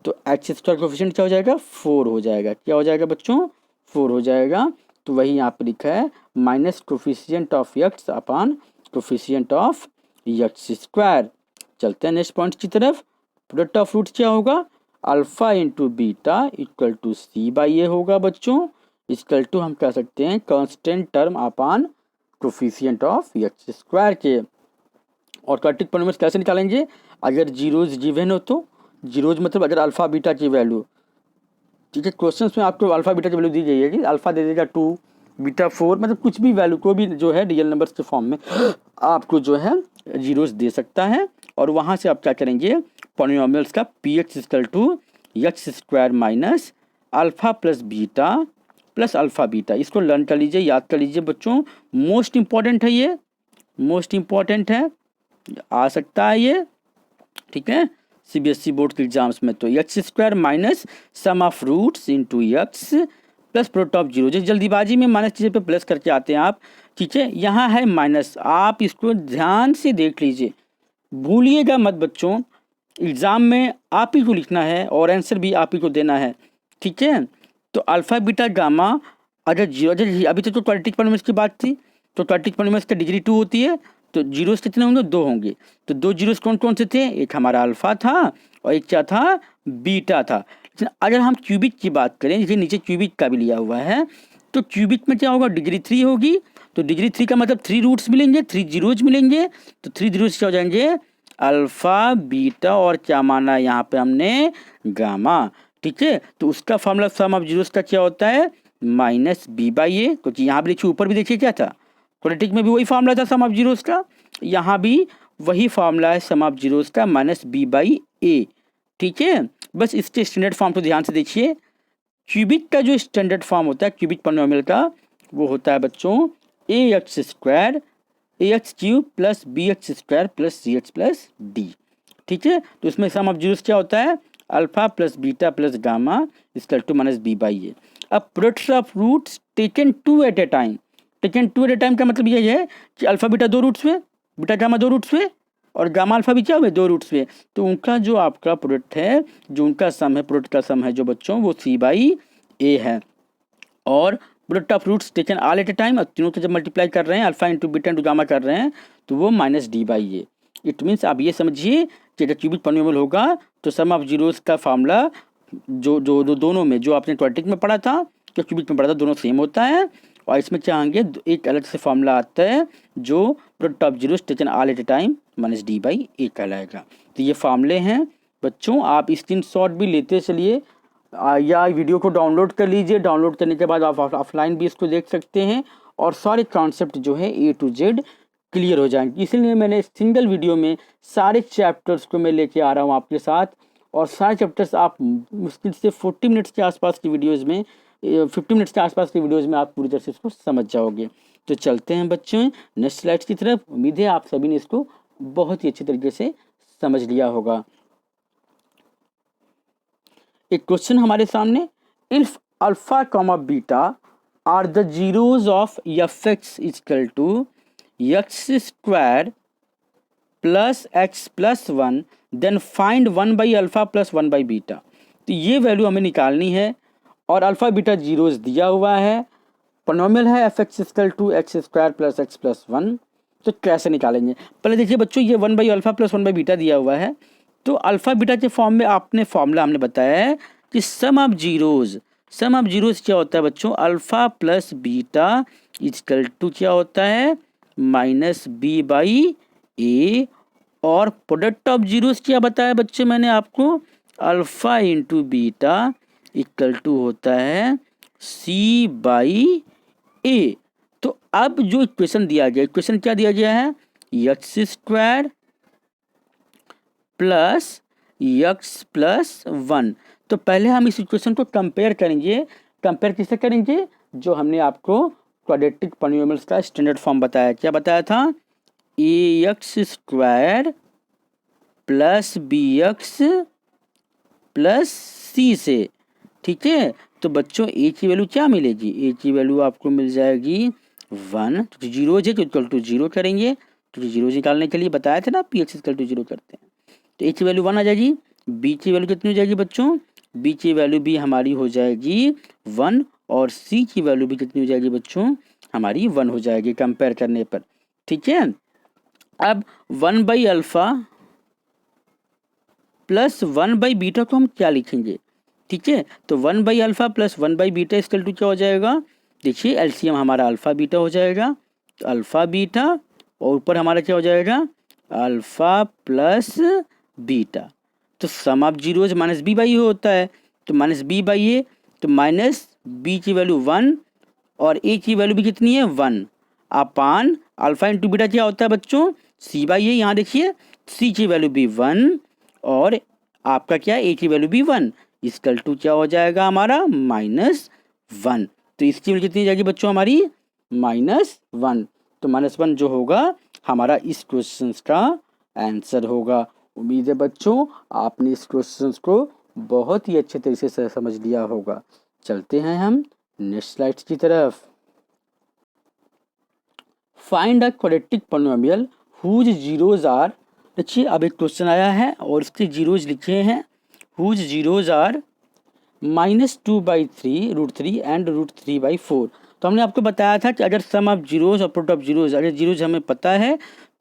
तो एक्स स्क्वायर कोफिशिएंट क्या हो जाएगा, 4 हो जाएगा। क्या हो जाएगा बच्चों, 4 हो जाएगा। तो वही यहाँ पर लिखा है minus coefficient of x upon coefficient of x square. चलते हैं नेक्स्ट पॉइंट की तरफ। प्रोडक्ट ऑफ रूट्स क्या होगा, alpha into beta equal to c by a होगा बच्चों। इक्वल टू हम कह सकते हैं constant term upon coefficient of x square के। और क्वाड्रेटिक पॉलिनोमियल्स कैसे निकालेंगे, अगर जीरोज गिवन हो तो, जीरोज मतलब अगर अल्फा बीटा की वैल्यू, ठीक है, क्वेश्चन में आपको अल्फा बीटा की वैल्यू दी जाएगी, अल्फा दे देगा 2, बीटा 4, मतलब कुछ भी वैल्यू को भी जो है रियल नंबर्स के फॉर्म में आपको जो है जीरोज दे सकता है। और वहाँ से आप क्या करेंगे, पॉलिनोमियल्स का p x equal to x square minus alpha plus beta plus alpha beta, इसको लर्न कर लीजिए, याद कर लीजिए बच्चों। मोस्ट इंपॉर्टेंट है ये, मोस्ट इंपॉर्टेंट है, आ सकता है ये। ठीक है, सीबीएसई बोर्ड के एग्जाम्स में। तो x square minus sum of roots into x plus product of zero. जैसे जल्दीबाजी में माइनस चीज़ें पे प्लस करके आते हैं आप। ठीक है, यहाँ है माइनस, आप इसको ध्यान से देख लीजिए, भूलिएगा मत बच्चों। एग्ज़ाम में आप ही को लिखना है और आंसर भी आप ही को देना है। ठीक है, तो अल्फा बीटा गामा अगर जीरो, अभी तो क्वाड्रेटिक पॉलिनोमियल्स की बात थी, तो क्वाड्रेटिक पॉलिनोमियल्स की डिग्री 2 होती है, तो जीरोस कितने होंगे, 2 होंगे। तो 2 जीरोस कौन कौन से थे, एक हमारा अल्फा था और एक क्या था, बीटा था। लेकिन अगर हम क्यूबिक की बात करें, जैसे नीचे क्यूबिक का भी लिया हुआ है, तो क्यूबिक में क्या होगा, डिग्री 3 होगी। तो डिग्री 3 का मतलब 3 रूट्स मिलेंगे, 3 जीरोज मिलेंगे। तो 3 जीरोज क्या हो जाएंगे, अल्फा बीटा और क्या माना यहाँ पे हमने, गामा। ठीक है, तो उसका फॉर्मूला सम ऑफ जीरोस का क्या होता है, माइनस बी बाई ए। क्योंकि यहाँ भी देखिए, ऊपर भी देखिए क्या था, क्वाड्रेटिक में भी वही फार्मूला था सम ऑफ जीरोस का, यहाँ भी वही फार्मूला है सम ऑफ जीरोस का, माइनस बी बाई ए। ठीक है, बस इसके स्टैंडर्ड फॉर्म को ध्यान से देखिए। क्यूबिक का जो स्टैंडर्ड फॉर्म होता है क्यूबिक पॉलिनोमियल का, वो होता है बच्चों a x square a x cube plus b x square plus c x plus d. ठीक है, तो इसमें सम ऑफ जीरोस क्या होता है, alpha plus beta plus gamma equal to minus b by a. अब product of roots taken 2 at a time. Taken 2 at a time का मतलब ये है कि अल्फा बीटा 2 रूट्स में, बीटा गामा 2 रूट्स में, और गामा अल्फा भी क्या हुए 2 रूट्स में। तो उनका जो आपका प्रोडक्ट है, जो उनका सम है, प्रोडक्ट का सम है जो बच्चों, वो सी बाई ए है। और product of roots taken all at a time, और तीनों को जब मल्टीप्लाई कर रहे हैं, alpha into beta into gamma कर रहे हैं, तो वो minus d by a. It means आप ये समझिए कि अगर क्यूबिक पॉलिनोमियल होगा तो सम ऑफ जीरोस का फार्मूला जो जो दोनों में, जो आपने क्वाड्रेटिक में पढ़ा था, जो क्यूबिक में पढ़ा था, दोनों सेम होता है। और इसमें क्या आएंगे, एक अलग से फार्मूला आता है जो product of zeros taken all at a time minus d by a कहलाएगा। तो ये फार्मूले हैं बच्चों, आप स्क्रीनशॉट भी लेते चलिए या वीडियो को डाउनलोड कर लीजिए। डाउनलोड करने के बाद आप ऑफलाइन भी इसको देख सकते हैं और सारे कॉन्सेप्ट जो है ए टू जेड क्लियर हो जाएंगे। इसलिए मैंने सिंगल वीडियो में सारे चैप्टर्स को मैं लेके आ रहा हूँ आपके साथ, और सारे चैप्टर्स आप मुश्किल से 40 मिनट्स के आसपास की वीडियोज़ में, 50 मिनट्स के आसपास की वीडियोज़ में आप पूरी तरह से इसको समझ जाओगे। तो चलते हैं बच्चों नेक्स्ट स्लाइड्स की तरफ। उम्मीद है आप सभी ने इसको बहुत ही अच्छी तरीके से समझ लिया होगा। एक क्वेश्चन हमारे सामने, if alpha comma beta are the zeros of f x equal to x square plus x plus one then find one by alpha plus one by beta. तो ये वैल्यू हमें निकालनी है और अल्फा बीटा जीरोज दिया हुआ है, पॉलिनोमियल है f x equal to x square plus x plus one. तो कैसे निकालेंगे? पहले देखिए बच्चों, ये one by alpha plus one by beta दिया हुआ है, तो अल्फा बीटा के फॉर्म में आपने फॉर्मूला हमने बताया है कि सम ऑफ जीरोज क्या होता है बच्चों? Alpha plus beta equal to क्या होता है? Minus b by a. और प्रोडक्ट ऑफ जीरोज क्या बताया बच्चे मैंने आपको? Alpha into beta equal to होता है सी बाई ए। तो अब जो इक्वेशन दिया गया, इक्वेशन क्या दिया गया है? X square plus x plus one. तो पहले हम इस इक्वेशन को कंपेयर करेंगे। कंपेयर किससे करेंगे? जो हमने आपको क्वाड्रेटिक पॉलिनोमियल्स का स्टैंडर्ड फॉर्म बताया। क्या बताया था? A x square plus b x plus c से। ठीक है, तो बच्चों ए की वैल्यू क्या मिलेगी? ए की वैल्यू आपको मिल जाएगी वन। तो जीरोज है तो इक्वल टू जीरो करेंगे, तो जीरोज निकालने के लिए बताया था ना p x equal to zero करते हैं। तो ए की वैल्यू वन आ जाएगी। बी की वैल्यू कितनी हो जाएगी बच्चों? बी की वैल्यू भी हमारी हो जाएगी वन, और सी की वैल्यू भी कितनी हो जाएगी बच्चों? हमारी वन हो जाएगी कंपेयर करने पर। ठीक है, अब one by alpha plus one by beta को हम क्या लिखेंगे? ठीक है, तो one by alpha plus one by beta equal to क्या हो जाएगा? देखिए एलसीएम हमारा अल्फा बीटा हो जाएगा, तो अल्फा बीटा और ऊपर हमारा क्या हो जाएगा? Alpha plus beta. तो sum of zeros minus b by a होता है, तो माइनस बी बाई ए, तो माइनस बी की वैल्यू वन और ए की वैल्यू भी कितनी है? One upon alpha into beta क्या होता है बच्चों? C by a. यहाँ देखिए सी की वैल्यू भी वन और आपका क्या? ए की वैल्यू भी वन, इक्वल टू क्या हो जाएगा हमारा? Minus one. तो इसकी वैल्यू कितनी जाएगी बच्चों? हमारी माइनस वन। तो माइनस वन जो होगा हमारा इस क्वेश्चन का आंसर होगा। उम्मीद है बच्चों आपने इस क्वेश्चन को बहुत ही अच्छे तरीके से समझ लिया होगा। चलते हैं हम नेक्स्ट स्लाइड की तरफ। Find a quadratic polynomial whose zeros are. देखिए अब एक क्वेश्चन आया है और उसके जीरोज लिखे हैं, whose zeros are minus two by three root three and root three by four. तो हमने आपको बताया था कि अगर सम ऑफ जीरोज और प्रोडक्ट ऑफ जीरोज, अगर जीरोज हमें पता है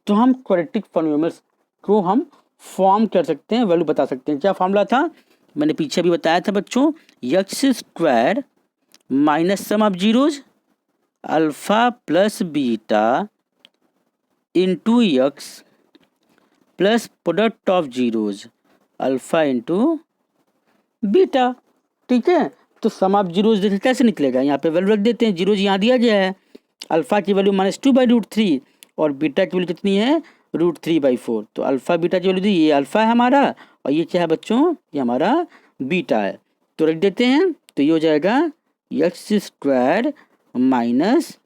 तो हम क्वाड्रेटिक पॉलिनोमियल्स को हम फॉर्म कर सकते हैं, वैल्यू बता सकते हैं। क्या फॉर्मूला था? मैंने पीछे भी बताया था बच्चों, x square minus sum of zeros alpha plus beta into x plus product of zeros alpha into beta. ठीक है, तो सम ऑफ जीरोज देखिए कैसे निकलेगा? यहाँ पे वैल्यू रख देते हैं, जीरोज यहाँ दिया गया है, अल्फा की value minus two by root three और बीटा की वैल्यू कितनी है? Root three by four. तो अल्फा बीटा की वैल्यू दी, ये अल्फा है हमारा और ये क्या है बच्चों? ये हमारा बीटा है। तो रख देते हैं, तो ये हो जाएगा एक्स स्क्वायर माइनस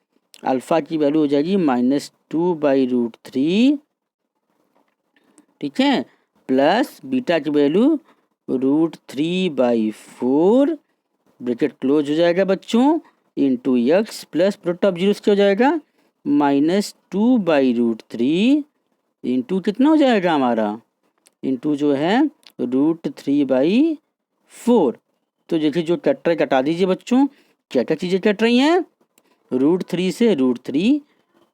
अल्फा की वैल्यू हो जाएगी minus two by root three, ठीक है, प्लस बीटा की value root three by four, bracket close हो जाएगा बच्चों, into x plus product of zeros क्या हो जाएगा? Minus two by root three into कितना हो जाएगा हमारा? इंटू जो है रूट थ्री बाई फोर। तो देखिए जो कट रहा है कटा दीजिए बच्चों। क्या क्या चीज़ें कट रही हैं? रूट थ्री से रूट थ्री,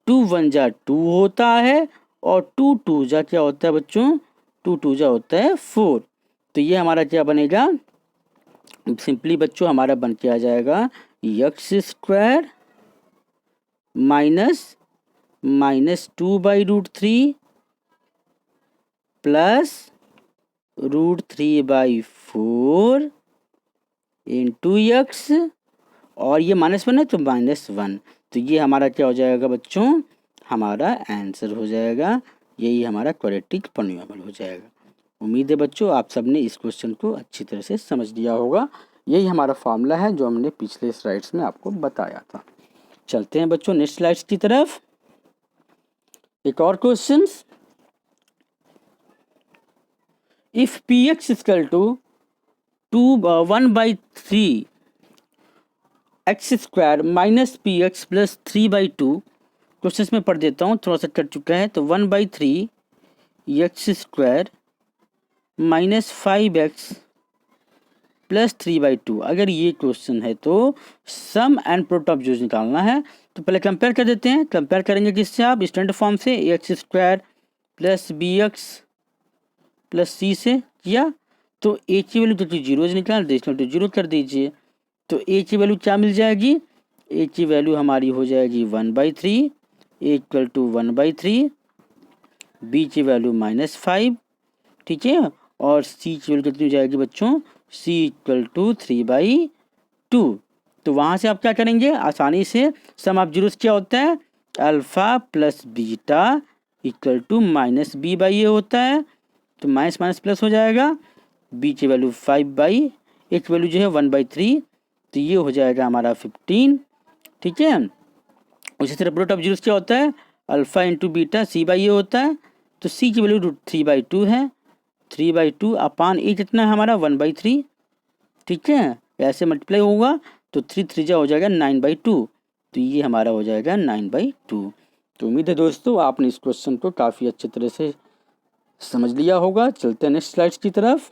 टू वन जा टू होता है और टू टू जा क्या होता है बच्चों? टू टू जा होता है फोर। तो ये हमारा क्या बनेगा? सिंपली बच्चों हमारा बन के आ जाएगा x square minus two by root three plus root three by four into x, और ये माइनस वन है तो माइनस वन। तो ये हमारा क्या हो जाएगा बच्चों? हमारा आंसर हो जाएगा, यही हमारा क्वाड्रेटिक पॉलिनोमियल हो जाएगा। उम्मीद है बच्चों आप सबने इस क्वेश्चन को अच्छी तरह से समझ लिया होगा। यही हमारा फार्मूला है जो हमने पिछले स्लाइड्स में आपको बताया था। चलते हैं बच्चों नेक्स्ट स्लाइड्स की तरफ। एक और question, if P x equal to 1/3 x square minus p x plus 3/2 question में पढ़ देता हूँ, थोड़ा सा कट चुका है। तो 1/3 x square minus 5x plus 3/2, अगर ये क्वेश्चन है तो सम एंड प्रोडक्ट ऑफ यूज निकालना है। तो पहले कंपेयर कर देते हैं। कंपेयर करेंगे किससे आप? स्टैंडर्ड फॉर्म से, x square plus b x plus c से किया। तो ए की वैल्यू तो जीरो निकाल दे, तो जीरो कर दीजिए। तो ए की वैल्यू क्या मिल जाएगी? ए की वैल्यू हमारी हो जाएगी 1/3, ए इक्वल टू 1/3, बी की वैल्यू -5, ठीक है। और सी की वैल्यू कितनी हो जाएगी बच्चों? सी इक्वल टू 3/2। तो वहाँ से आप क्या करेंगे आसानी से? सम ऑफ जीरोस क्या होता है? Alpha plus beta equal to minus b by a होता है। तो माइनस माइनस प्लस हो जाएगा, बी की वैल्यू 5/, ए की वैल्यू जो है 1/3, तो ये हो जाएगा हमारा 15, ठीक है। उसी तरह प्रोडक्ट ऑफ जीरोस क्या होता है? Alpha into beta c by a होता है। तो सी की वैल्यू 3/2 है, 3/2 अपान ए कितना है हमारा? 1/3, ठीक है। ऐसे मल्टीप्लाई होगा तो 3 3 जा हो जाएगा 9/2, तो ये हमारा हो जाएगा 9/2। तो उम्मीद है दोस्तों आपने इस क्वेश्चन को काफ़ी अच्छे तरह से समझ लिया होगा। चलते हैं नेक्स्ट स्लाइड्स की तरफ।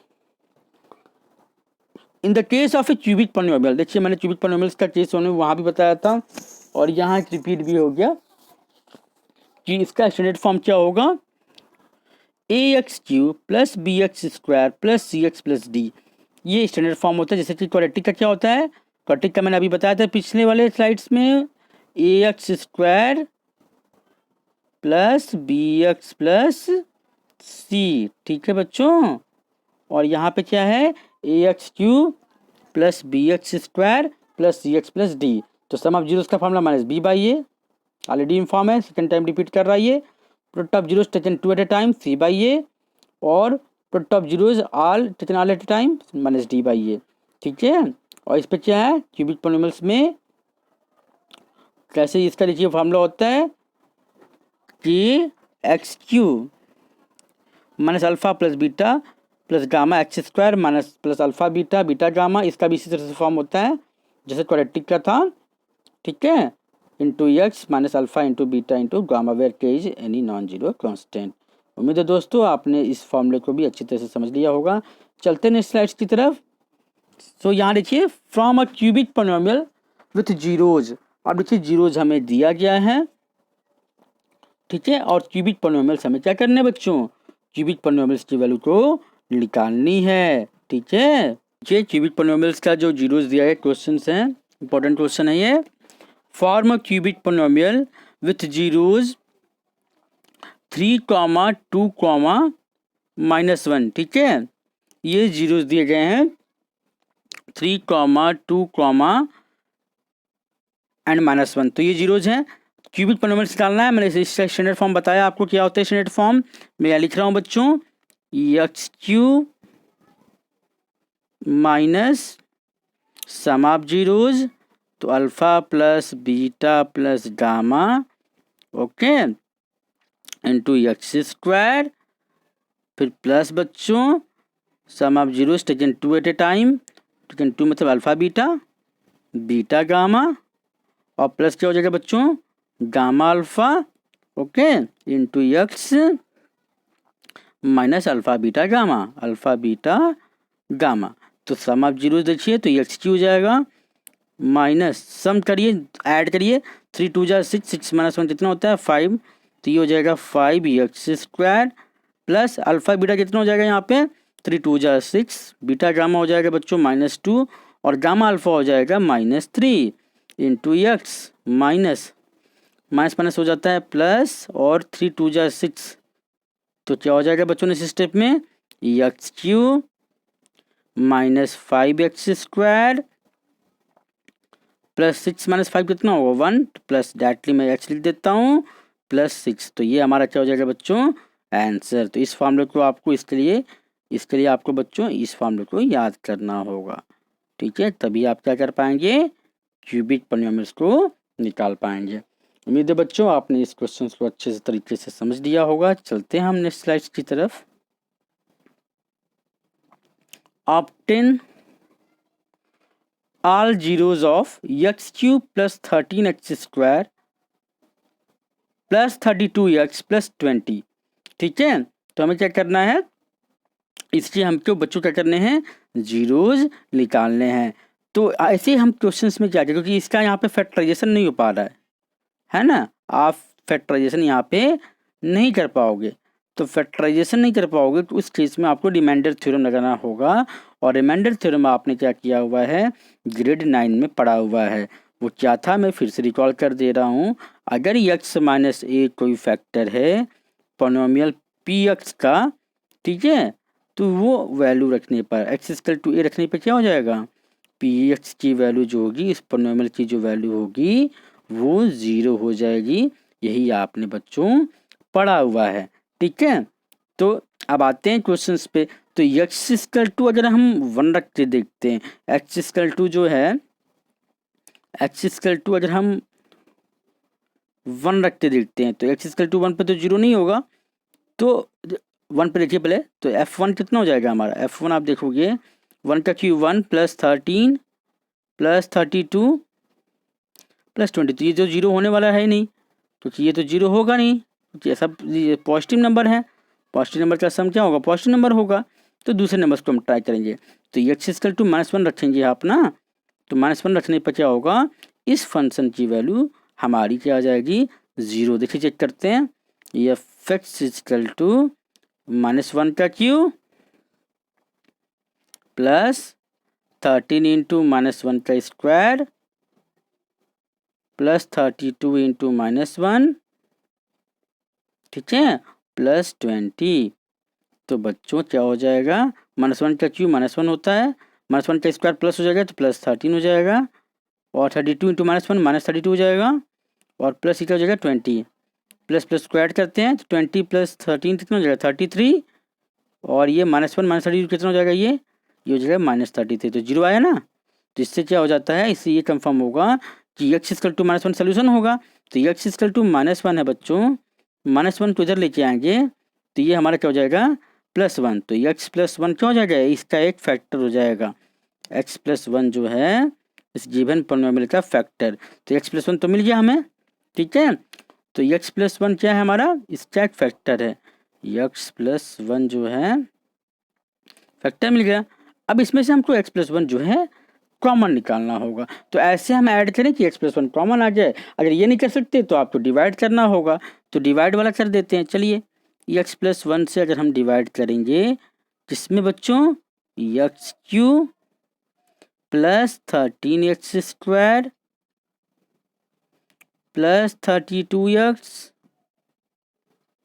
In the case of A cubic polynomial, देखिए मैंने क्यूबिक पॉलिनोमियल्स का केस वहाँ भी बताया था और यहाँ एक रिपीट भी हो गया कि इसका स्टैंडर्ड फॉर्म क्या होगा? ax³ plus bx² plus cx plus D, ये स्टैंडर्ड फॉर्म होता है। जैसे कि क्वाड्रेटिक का क्या होता है? क्वाड्रेटिक का मैंने अभी बताया था पिछले वाले स्लाइड्स में, ax² plus bx plus c, ठीक है बच्चों। और यहाँ पे क्या है? ax³ plus bx² plus cx plus d. तो सम ऑफ जीरोस का formula minus b by a, already inform है, सेकेंड टाइम रिपीट कर रहा है ये। Product of zeros taken 2 at a time c by a, और product of zeros all taken all at a time minus d by a, ठीक है। और इस पर क्या है? क्यूबिक पॉलिनोमियल्स में कैसे इसका देखिए फॉर्मूला होता है कि x³ minus alpha plus beta plus gamma x² minus plus alpha beta beta gamma, इसका भी इसी तरह से फॉर्म होता है जैसे क्वाड्रेटिक का था, ठीक है। Into x minus alpha into beta into gamma where k is any non zero constant. उम्मीद है दोस्तों आपने इस फॉर्मूले को भी अच्छी तरह से समझ लिया होगा। चलते हैं नेक्स्ट स्लाइड्स की तरफ। सो यहाँ देखिए, from a cubic polynomial with zeros, अब देखिए जीरोज हमें दिया गया है, ठीक है। और क्यूबिक पॉलिनोमियल्स हमें क्या करने हैं बच्चों? क्यूबिक पॉलिनोमियल्स की वैल्यू को निकालनी है, ठीक है। ये क्यूबिक पॉलिनोमियल्स का जो जीरोज दिया है क्वेश्चन है, इंपॉर्टेंट क्वेश्चन है ये। Form a cubic polynomial with zeros 3, 2, -1, ठीक है। ये जीरोज दिए गए हैं 3, 2, एंड -1, तो ये जीरोज हैं। क्यूबिक पॉलिनोमियल्स निकालना है। मैंने इसका स्टैंडर्ड फॉर्म बताया आपको क्या होता है स्टैंडर्ड फॉर्म, मैं यहाँ लिख रहा हूँ बच्चों, x³ minus sum of zeros, तो alpha plus beta plus gamma, okay, into x², फिर प्लस बच्चों sum of zeros taken 2 at a time, taken 2 मतलब अल्फा बीटा बीटा गामा, और प्लस क्या हो जाएगा बच्चों? Gamma alpha, okay, into x minus alpha beta gamma. तो सम ऑफ जीरो देखिए तो x³ हो जाएगा, माइनस सम करिए ऐड करिए, 3 2 जा 6, 6 -1 कितना होता है? 5, तो ये हो जाएगा 5x² प्लस अल्फा बीटा कितना हो जाएगा यहाँ पे? 3 2 जा 6, बीटा गामा हो जाएगा बच्चों -2, और गामा अल्फा हो जाएगा -3 इंटू एक्स माइनस माइनस हो जाता है प्लस, और 3 2 जा 6, तो क्या हो जाएगा बच्चों इस स्टेप में? x³ माइनस 5x² प्लस 6 -5 कितना होगा? 1, प्लस डायरेक्टली मैं x लिख देता हूँ प्लस 6, तो ये हमारा क्या हो जाएगा बच्चों? आंसर। तो इस फॉर्मूले को आपको इसके लिए आपको बच्चों इस फॉर्मूले को याद करना होगा, ठीक है। तभी आप क्या कर पाएंगे? क्यूबिक पॉलिनोमियल्स को निकाल पाएंगे। उम्मीद है बच्चों आपने इस क्वेश्चन को अच्छे से तरीके से समझ लिया होगा। चलते हैं हम नेक्स्ट स्लाइड की तरफ। Obtain all zeros of x cube plus 13x square plus 32x plus 20। ठीक है, तो हमें क्या करना है, इसलिए हमको बच्चों क्या करने हैं, जीरोज निकालने हैं। तो ऐसे हम क्वेश्चंस में क्या करें, क्योंकि इसका यहाँ पे फैक्टराइजेशन नहीं हो पा रहा है ना, आप फैक्टराइजेशन यहाँ पे नहीं कर पाओगे। तो फैक्टराइजेशन नहीं कर पाओगे तो उस केस में आपको रिमाइंडर थ्योरम लगाना होगा। और रिमाइंडर थ्योरम आपने क्या किया हुआ है, ग्रेड 9 में पढ़ा हुआ है। वो क्या था, मैं फिर से रिकॉल कर दे रहा हूँ। अगर x माइनस ए कोई फैक्टर है पोनोमियल पी एक्स का, ठीक है, तो वो वैल्यू रखने पर x इक्वल टू ए रखने पर क्या हो जाएगा, पी एक्स की वैल्यू जो होगी, इस पोनोमियल की जो वैल्यू होगी वो 0 हो जाएगी। यही आपने बच्चों पढ़ा हुआ है। ठीक है, तो अब आते हैं क्वेश्चंस पे। तो x इक्वल टू अगर हम 1 रख के देखते हैं, x इक्वल टू जो है, x इक्वल टू अगर हम 1 रख के देखते हैं तो x इक्वल टू 1 पे तो 0 नहीं होगा। तो 1 पे देखिए पहले, तो f1 कितना हो जाएगा हमारा, f1 आप देखोगे 1 का क्यूब 1 प्लस 13 प्लस 32 प्लस 20। तो ये जो 0 होने वाला है नहीं, क्योंकि ये तो 0 होगा नहीं, क्योंकि सब ये पॉजिटिव नंबर है। पॉजिटिव नंबर का सम क्या होगा, पॉजिटिव नंबर होगा। तो दूसरे नंबर को हम ट्राई करेंगे। तो x इक्वल टू -1 रखेंगे आप ना, तो -1 रखने पर क्या होगा, इस फंक्शन की वैल्यू हमारी क्या आ जाएगी, 0। देखिए चेक करते हैं, ये x इक्वल टू -1 का क्यूब प्लस 13 इंटू -1 का स्क्वायर प्लस 32 इंटू -1, ठीक है, प्लस 20। तो बच्चों क्या हो जाएगा, -1 का क्यूब -1 होता है, -1 का स्क्वायर प्लस हो जाएगा तो प्लस 13 हो जाएगा, और 32 इंटू -1 -32 हो जाएगा, और प्लस क्या हो जाएगा 20। प्लस प्लस स्क्वायर करते हैं तो 20 प्लस 13 कितना हो जाएगा 33, और ये -1 -32 कितना हो जाएगा, ये हो जाएगा -33। तो 0 आया ना। तो इससे क्या हो जाता है, इससे ये कंफर्म होगा कि x इक्वल टू -1 सोल्यूशन होगा। तो x इक्वल टू -1 है बच्चों, -1 को इधर लेके आएंगे तो ये हमारा क्या हो जाएगा, +1। तो x प्लस 1 क्या हो जाएगा, इसका एक फैक्टर हो जाएगा। x प्लस 1 जो है इस गिवन पॉलिनोमियल का फैक्टर। तो x प्लस 1 तो मिल गया हमें, ठीक है। तो x प्लस 1 क्या है हमारा, इसका एक फैक्टर है। x प्लस 1 जो है फैक्टर मिल गया। अब इसमें से हमको x प्लस 1 जो है कॉमन निकालना होगा। तो ऐसे हम ऐड करें कि x प्लस 1 कॉमन आ जाए। अगर ये नहीं कर सकते तो आपको डिवाइड करना होगा, तो डिवाइड वाला कर देते हैं। चलिए, x प्लस 1 से अगर हम डिवाइड करेंगे किसमें बच्चों, x cube plus 13x square plus 32x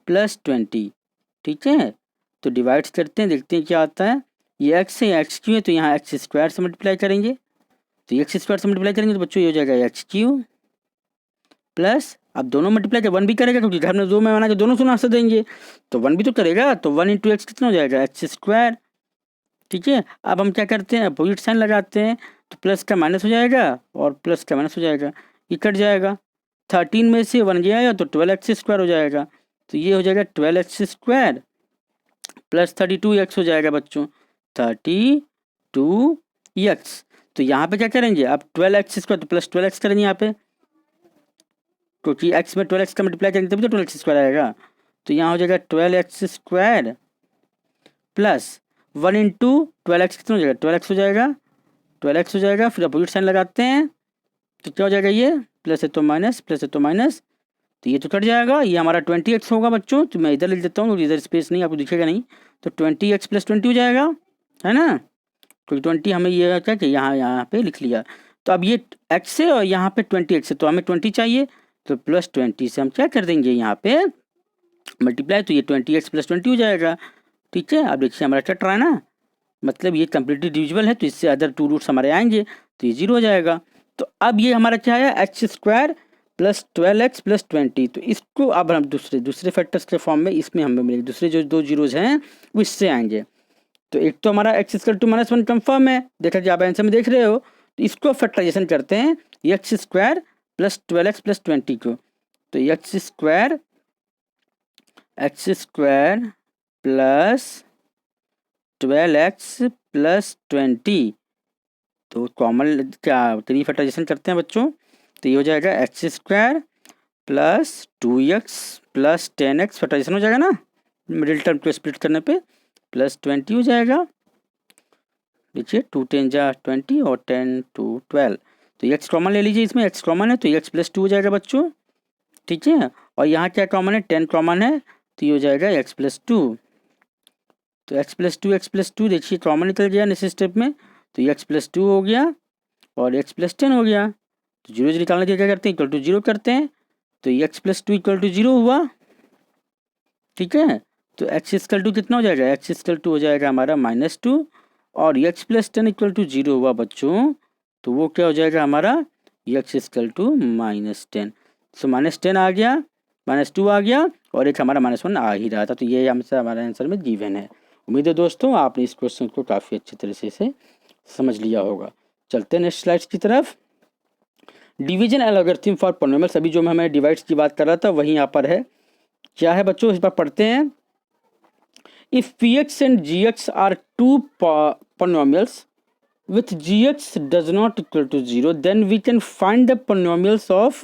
plus 20, ठीक है। तो डिवाइड करते हैं, देखते हैं क्या आता है। ये x है, एक्स क्यू है, तो यहाँ एक्स स्क्वायर से मल्टीप्लाई करेंगे। तो एक्स स्क्वायर से मल्टीप्लाई करेंगे तो बच्चों ये हो जाएगा एक्स क्यू प्लस, अब दोनों मल्टीप्लाई कर 1 भी करेगा, क्योंकि घर में 2 में बना के दोनों सुना से देंगे, तो 1 भी तो करेगा। तो 1 इंटू एक्स कितना हो जाएगा, एक्स स्क्वायर, ठीक है। अब हम क्या करते हैं, अपोजिट साइन लगाते हैं, तो प्लस का माइनस हो जाएगा और प्लस का माइनस हो जाएगा, ये कट जाएगा। 13 में से 1 गया तो 12x स्क्वायर हो जाएगा। तो ये हो जाएगा 12x स्क्वायर प्लस 32x हो जाएगा बच्चों, 32x। तो यहाँ पे क्या करेंगे, अब 12x स्क्वायर तो प्लस 12x करेंगे यहाँ पे, क्योंकि x में 12x का मल्टीप्लाई करेंगे तभी तो 12x स्क्वायर आएगा। तो यहाँ हो जाएगा 12x square plus 1 into 12x कितना हो जाएगा, 12x हो जाएगा, 12x हो जाएगा। फिर अपोजिट साइन लगाते हैं तो क्या हो जाएगा, ये प्लस है तो माइनस, प्लस है तो माइनस, तो ये तो कट जाएगा। ये हमारा 20x होगा बच्चों। तो मैं इधर लिख देता हूँ, इधर स्पेस नहीं आपको दिखेगा नहीं। तो 20x प्लस 20 हो जाएगा, है ना, क्योंकि 20 हमें ये क्या कि यहाँ पे लिख लिया। तो अब ये x है और यहाँ पे 20x है, तो हमें 20 चाहिए, तो प्लस 20 से हम क्या कर देंगे यहाँ पे मल्टीप्लाई, तो ये 20x प्लस 20 हो जाएगा, ठीक है। अब देखिए हमारा कट रहा है ना, मतलब ये कम्प्लीटली डिविजिबल है, तो इससे अदर 2 रूट्स हमारे आएंगे, तो ये 0 हो जाएगा। तो अब ये हमारा क्या है, x square plus 12x plus 20। तो इसको अब हम दूसरे फैक्टर्स के फॉर्म में इसमें हमें मिलेंगे, दूसरे जो 2 जीरोज हैं वो इससे आएंगे। तो एक तो हमारा एक्स स्क्वायर टू -1 कन्फर्म है, देखा कि आप आंसर में देख रहे हो। तो इसको फैक्टराइजेशन करते हैं, x square plus 12x plus 20 को। तो x square plus 12x plus 20, तो कॉमन क्या 3 फैक्टराइजेशन करते हैं बच्चों, तो ये हो जाएगा x square plus 2x plus 10x factorization हो जाएगा ना, मिडिल टर्म को स्प्लिट करने पे, प्लस 20 हो जाएगा। देखिए 2 10 जा 20 और 10 2 12, तो एक्स कॉमन ले लीजिए, इसमें एक्स कॉमन है तो एक्स प्लस 2 हो जाएगा बच्चों, ठीक है। और यहाँ क्या कॉमन है, 10 कॉमन है, तो ये हो जाएगा एक्स प्लस 2। तो एक्स प्लस टू देखिए कॉमन निकल गया इस स्टेप में, तो एक्स प्लस 2 हो गया और एक्स प्लस 10 हो गया। तो जीरो जीरो निकालने के क्या करते हैं, इक्वल टू जीरो करते हैं, तो x plus 2 equal to zero हुआ, ठीक है। तो एक्स इक्वल टू कितना हो जाएगा, एक्स इक्वल टू हो जाएगा हमारा -2 और x plus 10 equal to zero हुआ बच्चों, तो वो क्या हो जाएगा हमारा एक्स इक्वल टू -10। सो -10 आ गया, -2 आ गया और एक हमारा -1 आ ही रहा था, तो ये हमसे हमारे आंसर में गिवन है। उम्मीद है दोस्तों आपने इस क्वेश्चन को काफ़ी अच्छी तरीके से समझ लिया होगा। चलते हैं नेक्स्ट स्लाइड्स की तरफ। डिवीजन एल्गोरिथम फॉर पॉलिनोमियल्स, अभी जो मैं डिवाइड्स की बात कर रहा था वही यहाँ पर है। क्या है बच्चों, इस पर पढ़ते हैं। If px and gx are two polynomials with gx does not equal to 0, then we can find the polynomials of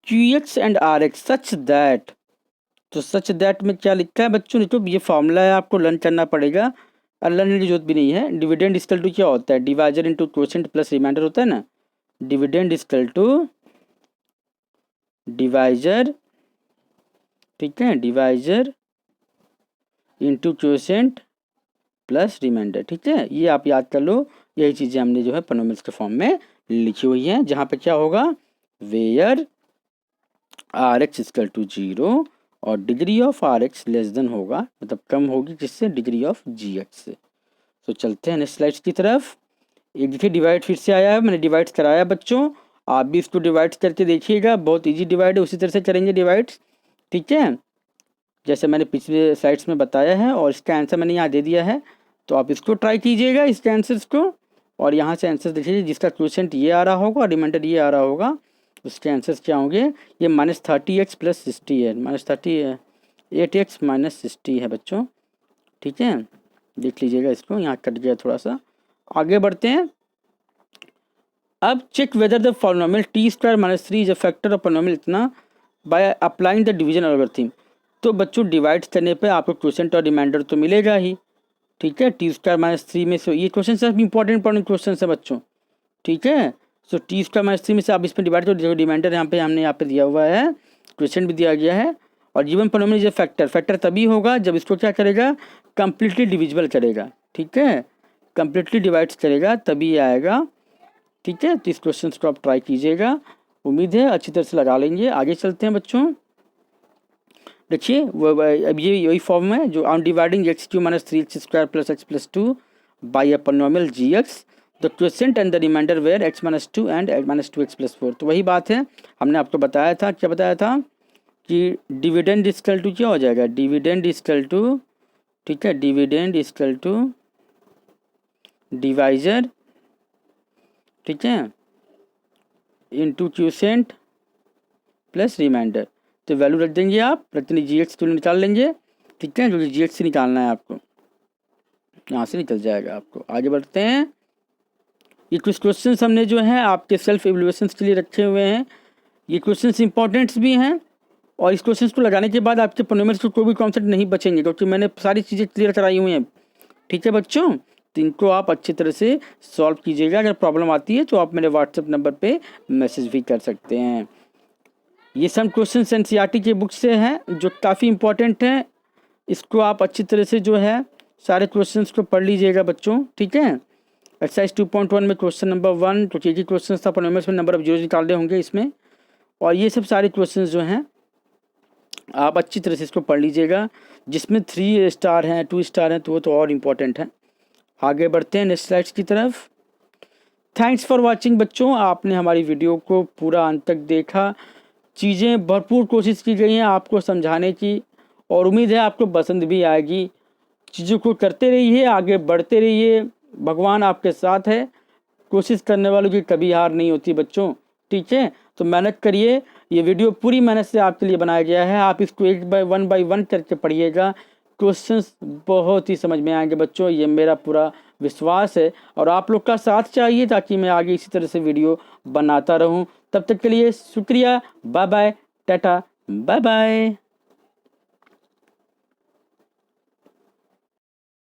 qx and rx such that, तो सच दैट में क्या लिखा है बच्चों, तो ये फॉर्मूला है, आपको लर्न करना पड़ेगा और लर्न की जरूरत भी नहीं है। डिविडेंड इक्वल टू क्या होता है, divisor into quotient plus remainder होता है ना, डिविडेंड इक्वल टू डिवाइजर, ठीक है, divisor into quotient plus remainder, ठीक है। ये आप याद कर लो, यही चीज़ें हमने जो है पॉलिनोमियल्स के फॉर्म में लिखी हुई हैं, जहाँ पे क्या होगा, where r x equal to 0 और degree of r x less than होगा, मतलब कम होगी किससे, डिग्री ऑफ जी एक्स से। तो चलते हैं नेक्स्ट स्लाइड्स की तरफ। एक देखिए डिवाइड फिर से आया है, मैंने डिवाइड कराया बच्चों, आप भी इसको डिवाइड करके देखिएगा, बहुत ईजी डिवाइड है, उसी तरह से करेंगे डिवाइड्स, ठीक है, जैसे मैंने पिछले स्लाइड्स में बताया है। और इसका आंसर मैंने यहाँ दे दिया है, तो आप इसको ट्राई कीजिएगा इसके आंसर्स को, और यहाँ से आंसर देखिए, जिसका क्वोशिएंट ये आ रहा होगा और रिमाइंडर ये आ रहा होगा, उसके आंसर्स क्या होंगे, ये -30x प्लस 60 है, -38x माइनस 60 है बच्चों, ठीक है, देख लीजिएगा इसको, यहाँ कट गया थोड़ा सा। आगे बढ़ते हैं। अब check whether the polynomial t² - 3 is a factor of polynomial इतना by applying the division algorithm. तो बच्चों डिवाइड करने पे आपको क्वोशिएंट और रिमाइंडर तो मिलेगा ही, ठीक है। t² - 3 में से ये क्वेश्चन सब इंपॉर्टेंट क्वेश्चन है बच्चों, ठीक है। सो t² - 3 में से आप इसमें डिवाइड करो, रिमाइंडर यहाँ पे हमने यहाँ पे दिया हुआ है, क्वेश्चन भी दिया गया है। और given polynomial is factor, factor तभी होगा जब इसको क्या करेगा, कम्प्लीटली डिविजिबल करेगा, ठीक है, कम्प्लीटली डिवाइड करेगा तभी आएगा, ठीक है। तो इस क्वेश्चन को आप ट्राई कीजिएगा, उम्मीद है अच्छी तरह से लगा लेंगे। आगे चलते हैं बच्चों, देखिए अब ये यही फॉर्म है जो on dividing x³ - 3x² + x + 2 by a polynomial gx, the quotient and the remainder where x - 2 and -2x + 4। तो वही बात है, हमने आपको बताया था, क्या बताया था कि डिविडेंड इक्वल टू क्या हो जाएगा, डिविडेंड इक्वल टू, ठीक है, डिविडेंड इक्वल टू डिवाइजर, ठीक है, इनटू क्वोशिएंट प्लस रिमाइंडर। तो वैल्यू रख देंगे आप, रखते जी एक्स को निकाल लेंगे, ठीक है, जो कि जी एक्स से निकालना है आपको, यहाँ से निकल जाएगा आपको। आगे बढ़ते हैं। ये कुछ क्वेश्चंस हमने जो है आपके सेल्फ एवल्यूएशन के लिए रखे हुए हैं, ये क्वेश्चंस इंपॉर्टेंट्स भी हैं, और इस क्वेश्चंस को लगाने के बाद आपके पॉलिनोमियल्स को कोई भी कॉन्सेप्ट नहीं बचेंगे, क्योंकि मैंने सारी चीज़ें क्लियर कराई हुई हैं, ठीक है बच्चों। तो इनको आप अच्छी तरह से सॉल्व कीजिएगा, अगर प्रॉब्लम आती है तो आप मेरे व्हाट्सएप नंबर पर मैसेज भी कर सकते हैं। ये सब क्वेश्चन एनसीईआरटी के बुक से हैं जो काफ़ी इंपॉर्टेंट हैं, इसको आप अच्छी तरह से जो है सारे क्वेश्चंस को पढ़ लीजिएगा बच्चों, ठीक है। एक्सरसाइज 2.1 में क्वेश्चन नंबर 1 तो एक ही क्वेश्चन था, पॉलिनोमियल्स में नंबर ऑफ जीरोस निकालने होंगे इसमें, और ये सब सारे क्वेश्चंस जो हैं आप अच्छी तरह से इसको पढ़ लीजिएगा, जिसमें 3 स्टार हैं 2 स्टार हैं तो वो तो और इम्पोर्टेंट है। आगे बढ़ते हैं नेक्स्ट स्लाइड्स की तरफ। थैंक्स फॉर वॉचिंग बच्चों, आपने हमारी वीडियो को पूरा अंत तक देखा, चीज़ें भरपूर कोशिश की गई हैं आपको समझाने की, और उम्मीद है आपको पसंद भी आएगी। चीज़ों को करते रहिए, आगे बढ़ते रहिए, भगवान आपके साथ है, कोशिश करने वालों की कभी हार नहीं होती बच्चों, ठीक है। तो मेहनत करिए, ये वीडियो पूरी मेहनत से आपके लिए बनाया गया है, आप इसको 1 बाय 1 करके पढ़िएगा, क्वेश्चंस बहुत ही समझ में आएंगे बच्चों, ये मेरा पूरा विश्वास है। और आप लोग का साथ चाहिए ताकि मैं आगे इसी तरह से वीडियो बनाता रहूं। तब तक के लिए शुक्रिया, bye bye, tata, bye bye.